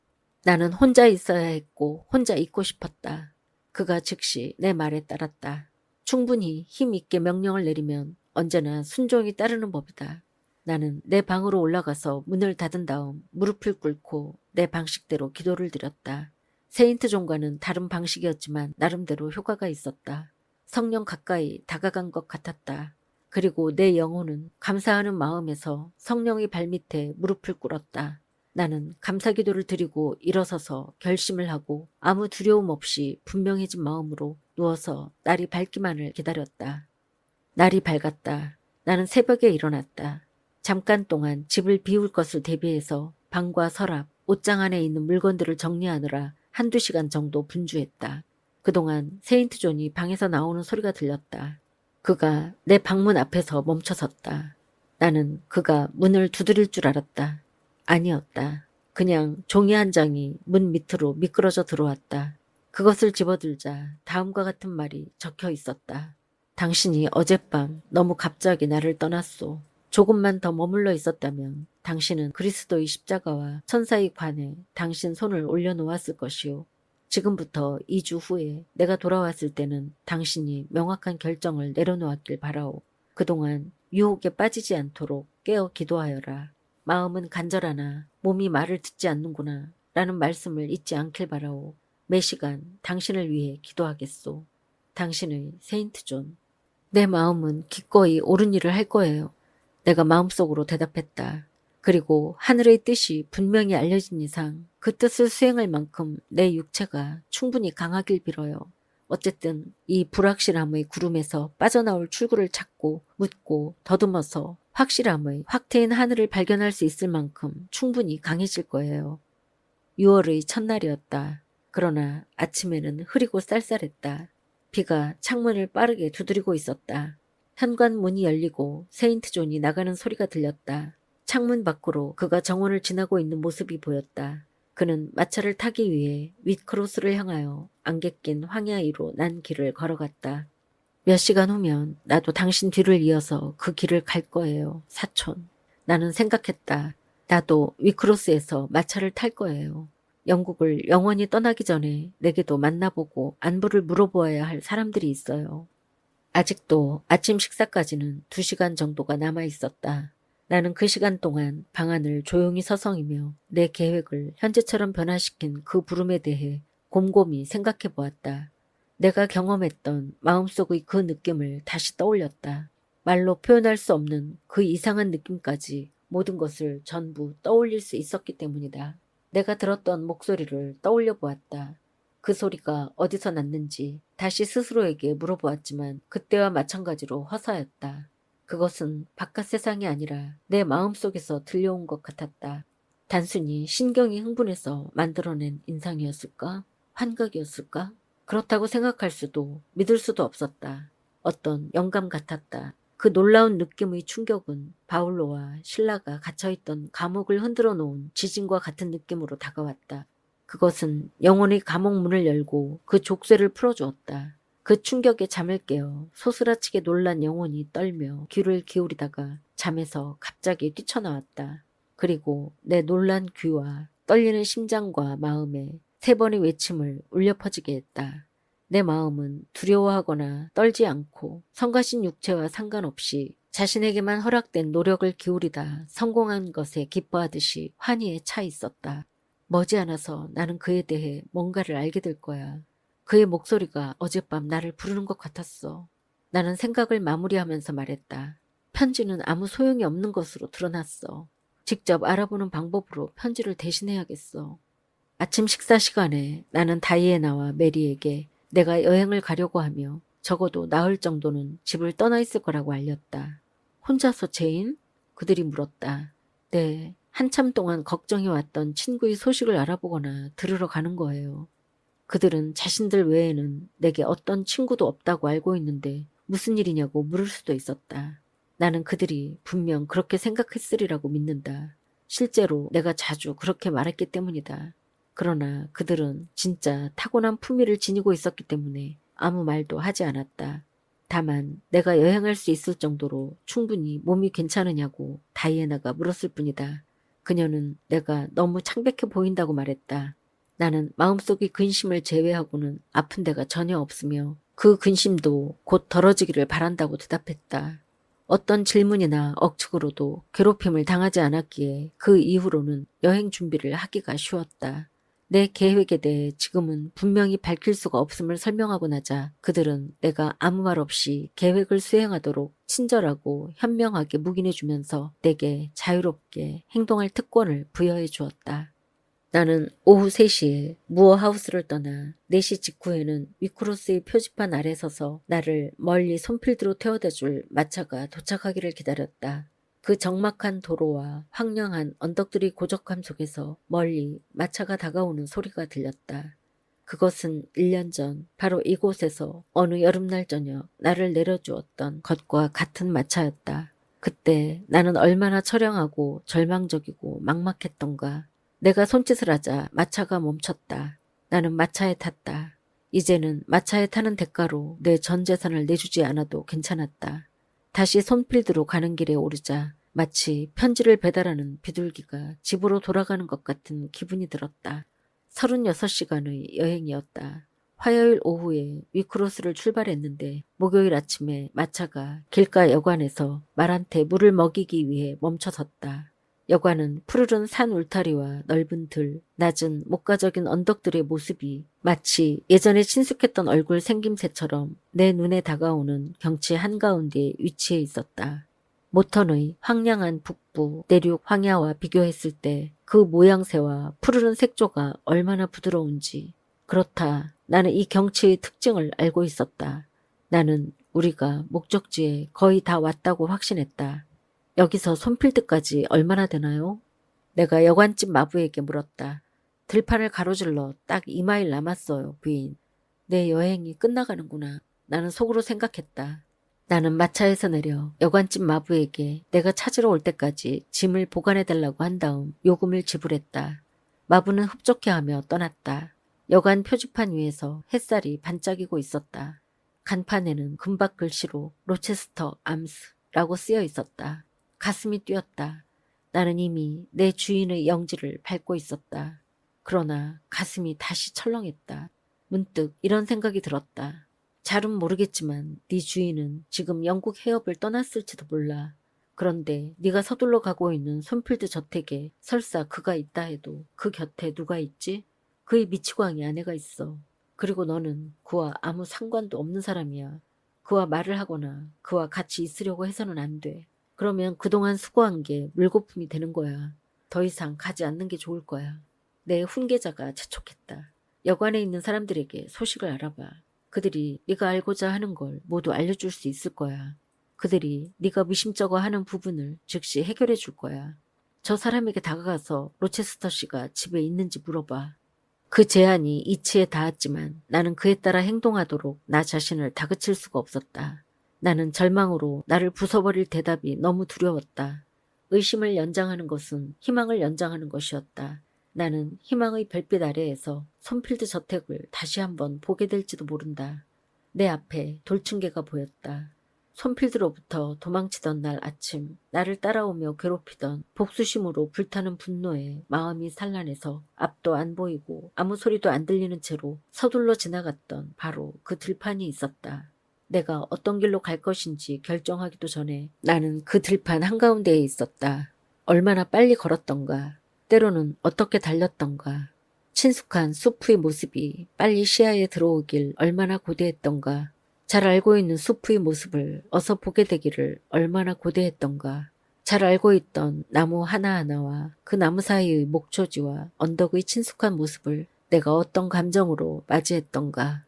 나는 혼자 있어야 했고 혼자 있고 싶었다. 그가 즉시 내 말에 따랐다. 충분히 힘있게 명령을 내리면 언제나 순종이 따르는 법이다. 나는 내 방으로 올라가서 문을 닫은 다음 무릎을 꿇고 내 방식대로 기도를 드렸다. 세인트 존과는 다른 방식이었지만 나름대로 효과가 있었다. 성령 가까이 다가간 것 같았다. 그리고 내 영혼은 감사하는 마음에서 성령의 발밑에 무릎을 꿇었다. 나는 감사기도를 드리고 일어서서 결심을 하고 아무 두려움 없이 분명해진 마음으로 누워서 날이 밝기만을 기다렸다. 날이 밝았다. 나는 새벽에 일어났다. 잠깐 동안 집을 비울 것을 대비해서 방과 서랍, 옷장 안에 있는 물건들을 정리하느라 한두 시간 정도 분주했다. 그동안 세인트 존이 방에서 나오는 소리가 들렸다. 그가 내 방문 앞에서 멈춰섰다. 나는 그가 문을 두드릴 줄 알았다. 아니었다. 그냥 종이 한 장이 문 밑으로 미끄러져 들어왔다. 그것을 집어들자 다음과 같은 말이 적혀 있었다. 당신이 어젯밤 너무 갑자기 나를 떠났소. 조금만 더 머물러 있었다면 당신은 그리스도의 십자가와 천사의 관에 당신 손을 올려놓았을 것이오. 지금부터 2주 후에 내가 돌아왔을 때는 당신이 명확한 결정을 내려놓았길 바라오. 그동안 유혹에 빠지지 않도록 깨어 기도하여라. 마음은 간절하나 몸이 말을 듣지 않는구나 라는 말씀을 잊지 않길 바라오. 매 시간 당신을 위해 기도하겠소. 당신의 세인트 존. 내 마음은 기꺼이 옳은 일을 할 거예요. 내가 마음속으로 대답했다. 그리고 하늘의 뜻이 분명히 알려진 이상 그 뜻을 수행할 만큼 내 육체가 충분히 강하길 빌어요. 어쨌든 이 불확실함의 구름에서 빠져나올 출구를 찾고 묻고 더듬어서 확실함의 확 트인 하늘을 발견할 수 있을 만큼 충분히 강해질 거예요. 6월의 첫날이었다. 그러나 아침에는 흐리고 쌀쌀했다. 비가 창문을 빠르게 두드리고 있었다. 현관문이 열리고 세인트 존이 나가는 소리가 들렸다. 창문 밖으로 그가 정원을 지나고 있는 모습이 보였다. 그는 마차를 타기 위해 윗크로스를 향하여 안개 낀 황야위로 난 길을 걸어갔다. 몇 시간 후면 나도 당신 뒤를 이어서 그 길을 갈 거예요, 사촌. 나는 생각했다. 나도 윗크로스에서 마차를 탈 거예요. 영국을 영원히 떠나기 전에 내게도 만나보고 안부를 물어보아야 할 사람들이 있어요. 아직도 아침 식사까지는 2시간 정도가 남아 있었다. 나는 그 시간 동안 방 안을 조용히 서성이며 내 계획을 현재처럼 변화시킨 그 부름에 대해 곰곰이 생각해 보았다. 내가 경험했던 마음속의 그 느낌을 다시 떠올렸다. 말로 표현할 수 없는 그 이상한 느낌까지 모든 것을 전부 떠올릴 수 있었기 때문이다. 내가 들었던 목소리를 떠올려 보았다. 그 소리가 어디서 났는지 다시 스스로에게 물어보았지만 그때와 마찬가지로 허사였다. 그것은 바깥 세상이 아니라 내 마음속에서 들려온 것 같았다. 단순히 신경이 흥분해서 만들어낸 인상이었을까? 환각이었을까? 그렇다고 생각할 수도 믿을 수도 없었다. 어떤 영감 같았다. 그 놀라운 느낌의 충격은 바울로와 실라가 갇혀있던 감옥을 흔들어 놓은 지진과 같은 느낌으로 다가왔다. 그것은 영혼의 감옥 문을 열고 그 족쇄를 풀어주었다. 그 충격에 잠을 깨어 소스라치게 놀란 영혼이 떨며 귀를 기울이다가 잠에서 갑자기 뛰쳐나왔다. 그리고 내 놀란 귀와 떨리는 심장과 마음에 3번의 외침을 울려 퍼지게 했다. 내 마음은 두려워하거나 떨지 않고 성가신 육체와 상관없이 자신에게만 허락된 노력을 기울이다 성공한 것에 기뻐하듯이 환희에 차 있었다. 머지않아서 나는 그에 대해 뭔가를 알게 될 거야. 그의 목소리가 어젯밤 나를 부르는 것 같았어. 나는 생각을 마무리하면서 말했다. 편지는 아무 소용이 없는 것으로 드러났어. 직접 알아보는 방법으로 편지를 대신해야겠어. 아침 식사 시간에 나는 다이애나와 메리에게 내가 여행을 가려고 하며 적어도 나흘 정도는 집을 떠나 있을 거라고 알렸다. 혼자서 제인? 그들이 물었다. 네, 한참 동안 걱정해왔던 친구의 소식을 알아보거나 들으러 가는 거예요. 그들은 자신들 외에는 내게 어떤 친구도 없다고 알고 있는데 무슨 일이냐고 물을 수도 있었다. 나는 그들이 분명 그렇게 생각했으리라고 믿는다. 실제로 내가 자주 그렇게 말했기 때문이다. 그러나 그들은 진짜 타고난 품위를 지니고 있었기 때문에 아무 말도 하지 않았다. 다만 내가 여행할 수 있을 정도로 충분히 몸이 괜찮으냐고 다이애나가 물었을 뿐이다. 그녀는 내가 너무 창백해 보인다고 말했다. 나는 마음속의 근심을 제외하고는 아픈 데가 전혀 없으며 그 근심도 곧 덜어지기를 바란다고 대답했다. 어떤 질문이나 억측으로도 괴롭힘을 당하지 않았기에 그 이후로는 여행 준비를 하기가 쉬웠다. 내 계획에 대해 지금은 분명히 밝힐 수가 없음을 설명하고 나자 그들은 내가 아무 말 없이 계획을 수행하도록 친절하고 현명하게 묵인해 주면서 내게 자유롭게 행동할 특권을 부여해 주었다. 나는 오후 3시에 무어하우스를 떠나 4시 직후에는 위크로스의 표지판 아래 서서 나를 멀리 손필드로 태워다 줄 마차가 도착하기를 기다렸다. 그 적막한 도로와 황량한 언덕들의 고적함 속에서 멀리 마차가 다가오는 소리가 들렸다. 그것은 1년 전 바로 이곳에서 어느 여름날 저녁 나를 내려주었던 것과 같은 마차였다. 그때 나는 얼마나 처량하고 절망적이고 막막했던가. 내가 손짓을 하자 마차가 멈췄다. 나는 마차에 탔다. 이제는 마차에 타는 대가로 내 전 재산을 내주지 않아도 괜찮았다. 다시 손필드로 가는 길에 오르자 마치 편지를 배달하는 비둘기가 집으로 돌아가는 것 같은 기분이 들었다. 36시간의 여행이었다. 화요일 오후에 위크로스를 출발했는데 목요일 아침에 마차가 길가 여관에서 말한테 물을 먹이기 위해 멈춰섰다. 여관은 푸르른 산 울타리와 넓은 들, 낮은 목가적인 언덕들의 모습이 마치 예전에 친숙했던 얼굴 생김새처럼 내 눈에 다가오는 경치 한가운데에 위치해 있었다. 모턴의 황량한 북부, 내륙 황야와 비교했을 때 그 모양새와 푸르른 색조가 얼마나 부드러운지. 그렇다. 나는 이 경치의 특징을 알고 있었다. 나는 우리가 목적지에 거의 다 왔다고 확신했다. 여기서 손필드까지 얼마나 되나요? 내가 여관집 마부에게 물었다. 들판을 가로질러 딱 2마일 남았어요, 부인. 내 여행이 끝나가는구나. 나는 속으로 생각했다. 나는 마차에서 내려 여관집 마부에게 내가 찾으러 올 때까지 짐을 보관해달라고 한 다음 요금을 지불했다. 마부는 흡족해하며 떠났다. 여관 표지판 위에서 햇살이 반짝이고 있었다. 간판에는 금박 글씨로 로체스터 암스라고 쓰여 있었다. 가슴이 뛰었다. 나는 이미 내 주인의 영지를 밟고 있었다. 그러나 가슴이 다시 철렁했다. 문득 이런 생각이 들었다. 잘은 모르겠지만 네 주인은 지금 영국 해협을 떠났을지도 몰라. 그런데 네가 서둘러 가고 있는 손필드 저택에 설사 그가 있다 해도 그 곁에 누가 있지? 그의 미치광이 아내가 있어. 그리고 너는 그와 아무 상관도 없는 사람이야. 그와 말을 하거나 그와 같이 있으려고 해서는 안 돼. 그러면 그동안 수고한 게 물거품이 되는 거야. 더 이상 가지 않는 게 좋을 거야. 내 훈계자가 재촉했다. 여관에 있는 사람들에게 소식을 알아봐. 그들이 네가 알고자 하는 걸 모두 알려줄 수 있을 거야. 그들이 네가 미심쩍어 하는 부분을 즉시 해결해 줄 거야. 저 사람에게 다가가서 로체스터 씨가 집에 있는지 물어봐. 그 제안이 이치에 닿았지만 나는 그에 따라 행동하도록 나 자신을 다그칠 수가 없었다. 나는 절망으로 나를 부숴버릴 대답이 너무 두려웠다. 의심을 연장하는 것은 희망을 연장하는 것이었다. 나는 희망의 별빛 아래에서 손필드 저택을 다시 한번 보게 될지도 모른다. 내 앞에 돌층계가 보였다. 손필드로부터 도망치던 날 아침 나를 따라오며 괴롭히던 복수심으로 불타는 분노에 마음이 산란해서 앞도 안 보이고 아무 소리도 안 들리는 채로 서둘러 지나갔던 바로 그 들판이 있었다. 내가 어떤 길로 갈 것인지 결정하기도 전에 나는 그 들판 한가운데에 있었다. 얼마나 빨리 걸었던가. 때로는 어떻게 달렸던가. 친숙한 수프의 모습이 빨리 시야에 들어오길 얼마나 고대했던가. 잘 알고 있는 수프의 모습을 어서 보게 되기를 얼마나 고대했던가. 잘 알고 있던 나무 하나하나와 그 나무 사이의 목초지와 언덕의 친숙한 모습을 내가 어떤 감정으로 맞이했던가.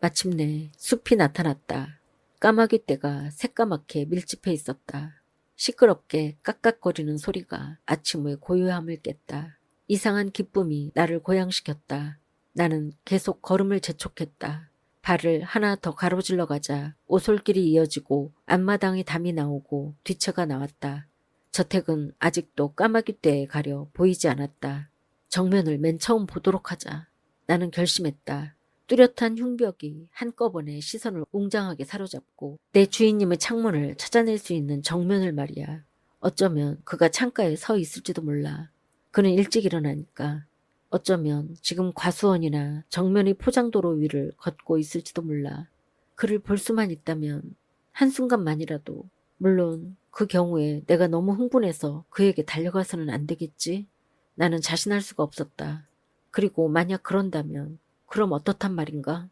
마침내 숲이 나타났다. 까마귀 떼가 새까맣게 밀집해 있었다. 시끄럽게 깍깍거리는 소리가 아침의 고요함을 깼다. 이상한 기쁨이 나를 고양시켰다. 나는 계속 걸음을 재촉했다. 발을 하나 더 가로질러 가자 오솔길이 이어지고 앞마당에 담이 나오고 뒤처가 나왔다. 저택은 아직도 까마귀 떼에 가려 보이지 않았다. 정면을 맨 처음 보도록 하자. 나는 결심했다. 뚜렷한 흉벽이 한꺼번에 시선을 웅장하게 사로잡고 내 주인님의 창문을 찾아낼 수 있는 정면을 말이야. 어쩌면 그가 창가에 서 있을지도 몰라. 그는 일찍 일어나니까. 어쩌면 지금 과수원이나 정면의 포장도로 위를 걷고 있을지도 몰라. 그를 볼 수만 있다면 한순간만이라도, 물론 그 경우에 내가 너무 흥분해서 그에게 달려가서는 안 되겠지. 나는 자신할 수가 없었다. 그리고 만약 그런다면 그럼 어떻단 말인가?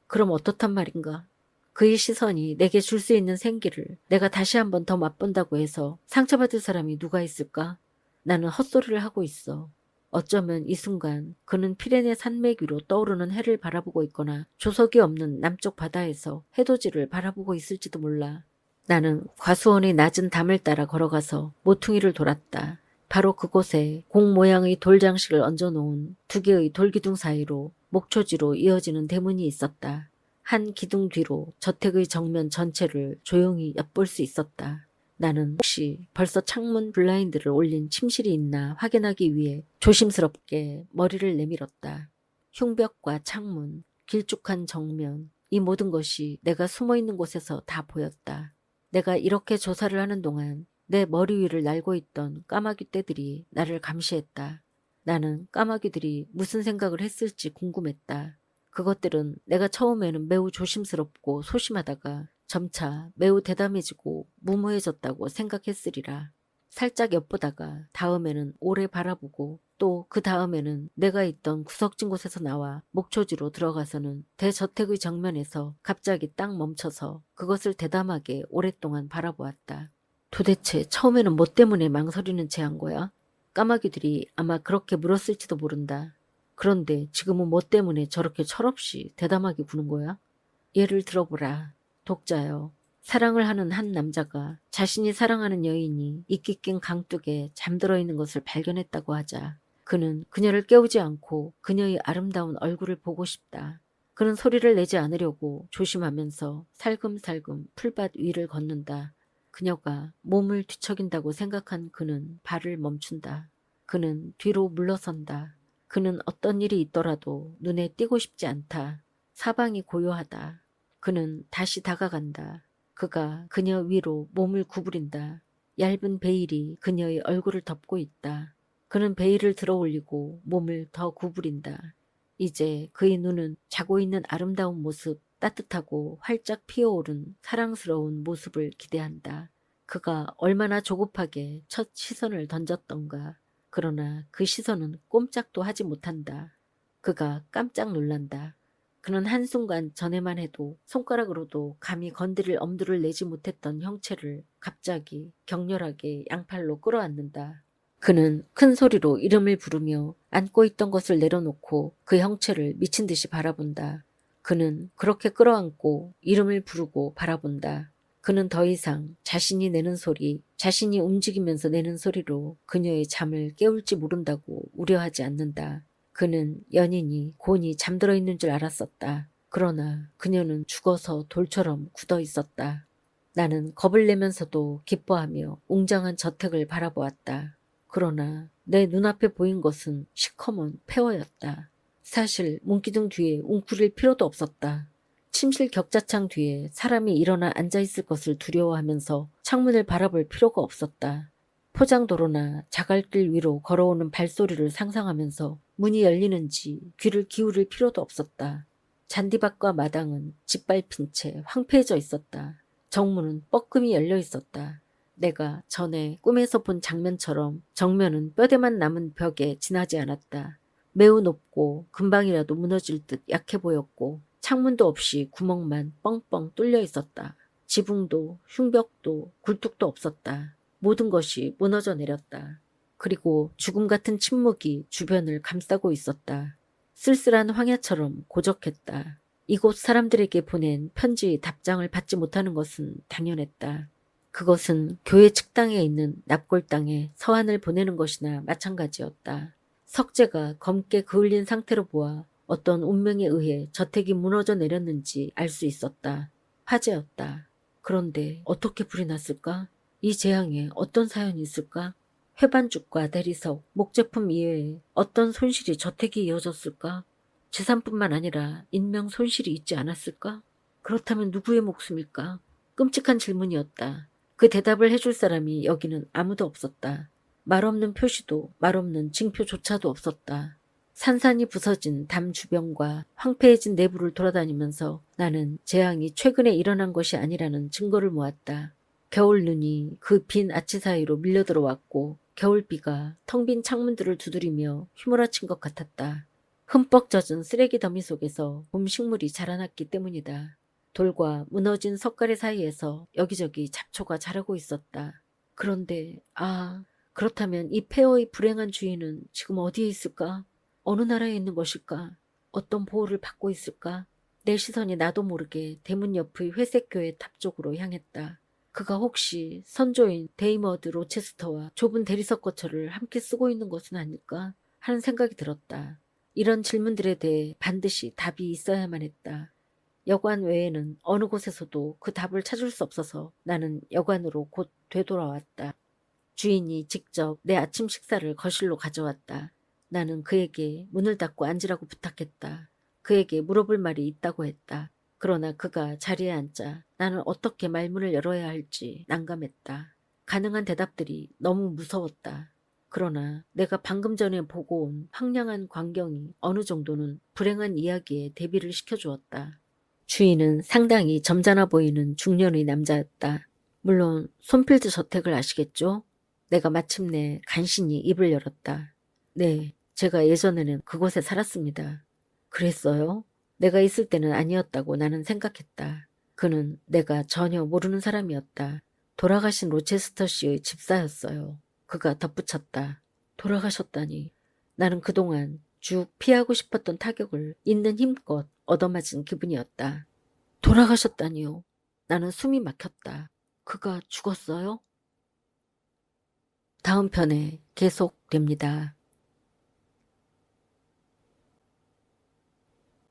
그럼 어떻단 말인가? 그의 시선이 내게 줄 수 있는 생기를 내가 다시 한번 더 맛본다고 해서 상처받을 사람이 누가 있을까? 나는 헛소리를 하고 있어. 어쩌면 이 순간 그는 피레네 산맥 위로 떠오르는 해를 바라보고 있거나 조석이 없는 남쪽 바다에서 해돋이를 바라보고 있을지도 몰라. 나는 과수원의 낮은 담을 따라 걸어가서 모퉁이를 돌았다. 바로 그곳에 공 모양의 돌장식을 얹어놓은 두 개의 돌기둥 사이로 목초지로 이어지는 대문이 있었다. 한 기둥 뒤로 저택의 정면 전체를 조용히 엿볼 수 있었다. 나는 혹시 벌써 창문 블라인드를 올린 침실이 있나 확인하기 위해 조심스럽게 머리를 내밀었다. 흉벽과 창문, 길쭉한 정면, 이 모든 것이 내가 숨어있는 곳에서 다 보였다. 내가 이렇게 조사를 하는 동안 내 머리 위를 날고 있던 까마귀 떼들이 나를 감시했다. 나는 까마귀들이 무슨 생각을 했을지 궁금했다. 그것들은 내가 처음에는 매우 조심스럽고 소심하다가 점차 매우 대담해지고 무모해졌다고 생각했으리라. 살짝 엿보다가 다음에는 오래 바라보고 또 그 다음에는 내가 있던 구석진 곳에서 나와 목초지로 들어가서는 대저택의 정면에서 갑자기 딱 멈춰서 그것을 대담하게 오랫동안 바라보았다. 도대체 처음에는 뭐 때문에 망설이는 채 한 거야? 까마귀들이 아마 그렇게 물었을지도 모른다. 그런데 지금은 뭐 때문에 저렇게 철없이 대담하게 구는 거야? 예를 들어보라. 독자여. 사랑을 하는 한 남자가 자신이 사랑하는 여인이 이끼 낀 강둑에 잠들어 있는 것을 발견했다고 하자. 그는 그녀를 깨우지 않고 그녀의 아름다운 얼굴을 보고 싶다. 그는 소리를 내지 않으려고 조심하면서 살금살금 풀밭 위를 걷는다. 그녀가 몸을 뒤척인다고 생각한 그는 발을 멈춘다. 그는 뒤로 물러선다. 그는 어떤 일이 있더라도 눈에 띄고 싶지 않다. 사방이 고요하다. 그는 다시 다가간다. 그가 그녀 위로 몸을 구부린다. 얇은 베일이 그녀의 얼굴을 덮고 있다. 그는 베일을 들어 올리고 몸을 더 구부린다. 이제 그의 눈은 자고 있는 아름다운 모습, 따뜻하고 활짝 피어오른 사랑스러운 모습을 기대한다. 그가 얼마나 조급하게 첫 시선을 던졌던가. 그러나 그 시선은 꼼짝도 하지 못한다. 그가 깜짝 놀란다. 그는 한순간 전에만 해도 손가락으로도 감히 건드릴 엄두를 내지 못했던 형체를 갑자기 격렬하게 양팔로 끌어안는다. 그는 큰 소리로 이름을 부르며 안고 있던 것을 내려놓고 그 형체를 미친 듯이 바라본다. 그는 그렇게 끌어안고 이름을 부르고 바라본다. 그는 더 이상 자신이 내는 소리, 자신이 움직이면서 내는 소리로 그녀의 잠을 깨울지 모른다고 우려하지 않는다. 그는 연인이 곤히 잠들어 있는 줄 알았었다. 그러나 그녀는 죽어서 돌처럼 굳어 있었다. 나는 겁을 내면서도 기뻐하며 웅장한 저택을 바라보았다. 그러나 내 눈앞에 보인 것은 시커먼 폐허였다. 사실 문기둥 뒤에 웅크릴 필요도 없었다. 침실 격자창 뒤에 사람이 일어나 앉아있을 것을 두려워하면서 창문을 바라볼 필요가 없었다. 포장도로나 자갈길 위로 걸어오는 발소리를 상상하면서 문이 열리는지 귀를 기울일 필요도 없었다. 잔디밭과 마당은 짓밟힌 채 황폐해져 있었다. 정문은 뻐끔히 열려 있었다. 내가 전에 꿈에서 본 장면처럼 정면은 뼈대만 남은 벽에 지나지 않았다. 매우 높고 금방이라도 무너질 듯 약해 보였고 창문도 없이 구멍만 뻥뻥 뚫려 있었다. 지붕도 흉벽도 굴뚝도 없었다. 모든 것이 무너져 내렸다. 그리고 죽음 같은 침묵이 주변을 감싸고 있었다. 쓸쓸한 황야처럼 고적했다. 이곳 사람들에게 보낸 편지 답장을 받지 못하는 것은 당연했다. 그것은 교회 측당에 있는 납골당에 서한을 보내는 것이나 마찬가지였다. 석재가 검게 그을린 상태로 보아 어떤 운명에 의해 저택이 무너져 내렸는지 알 수 있었다. 화재였다. 그런데 어떻게 불이 났을까? 이 재앙에 어떤 사연이 있을까? 회반죽과 대리석, 목제품 이외에 어떤 손실이 저택에 이어졌을까? 재산뿐만 아니라 인명 손실이 있지 않았을까? 그렇다면 누구의 목숨일까? 끔찍한 질문이었다. 그 대답을 해줄 사람이 여기는 아무도 없었다. 말없는 표시도 말없는 징표조차도 없었다. 산산이 부서진 담 주변과 황폐해진 내부를 돌아다니면서 나는 재앙이 최근에 일어난 것이 아니라는 증거를 모았다. 겨울 눈이 그 빈 아치 사이로 밀려들어왔고 겨울비가 텅 빈 창문들을 두드리며 휘몰아친 것 같았다. 흠뻑 젖은 쓰레기 더미 속에서 봄 식물이 자라났기 때문이다. 돌과 무너진 석가래 사이에서 여기저기 잡초가 자라고 있었다. 그런데 그렇다면 이 폐허의 불행한 주인은 지금 어디에 있을까? 어느 나라에 있는 것일까? 어떤 보호를 받고 있을까? 내 시선이 나도 모르게 대문 옆의 회색 교회 탑 쪽으로 향했다. 그가 혹시 선조인 데이머드 로체스터와 좁은 대리석 거처를 함께 쓰고 있는 것은 아닐까 하는 생각이 들었다. 이런 질문들에 대해 반드시 답이 있어야만 했다. 여관 외에는 어느 곳에서도 그 답을 찾을 수 없어서 나는 여관으로 곧 되돌아왔다. 주인이 직접 내 아침 식사를 거실로 가져왔다. 나는 그에게 문을 닫고 앉으라고 부탁했다. 그에게 물어볼 말이 있다고 했다. 그러나 그가 자리에 앉자 나는 어떻게 말문을 열어야 할지 난감했다. 가능한 대답들이 너무 무서웠다. 그러나 내가 방금 전에 보고 온 황량한 광경이 어느 정도는 불행한 이야기에 대비를 시켜주었다. 주인은 상당히 점잖아 보이는 중년의 남자였다. 물론 손필드 저택을 아시겠죠? 내가 마침내 간신히 입을 열었다. 네, 제가 예전에는 그곳에 살았습니다. 그랬어요? 내가 있을 때는 아니었다고 나는 생각했다. 그는 내가 전혀 모르는 사람이었다. 돌아가신 로체스터 씨의 집사였어요. 그가 덧붙였다. 돌아가셨다니. 나는 그동안 쭉 피하고 싶었던 타격을 있는 힘껏 얻어맞은 기분이었다. 돌아가셨다니요. 나는 숨이 막혔다. 그가 죽었어요? 다음 편에 계속됩니다.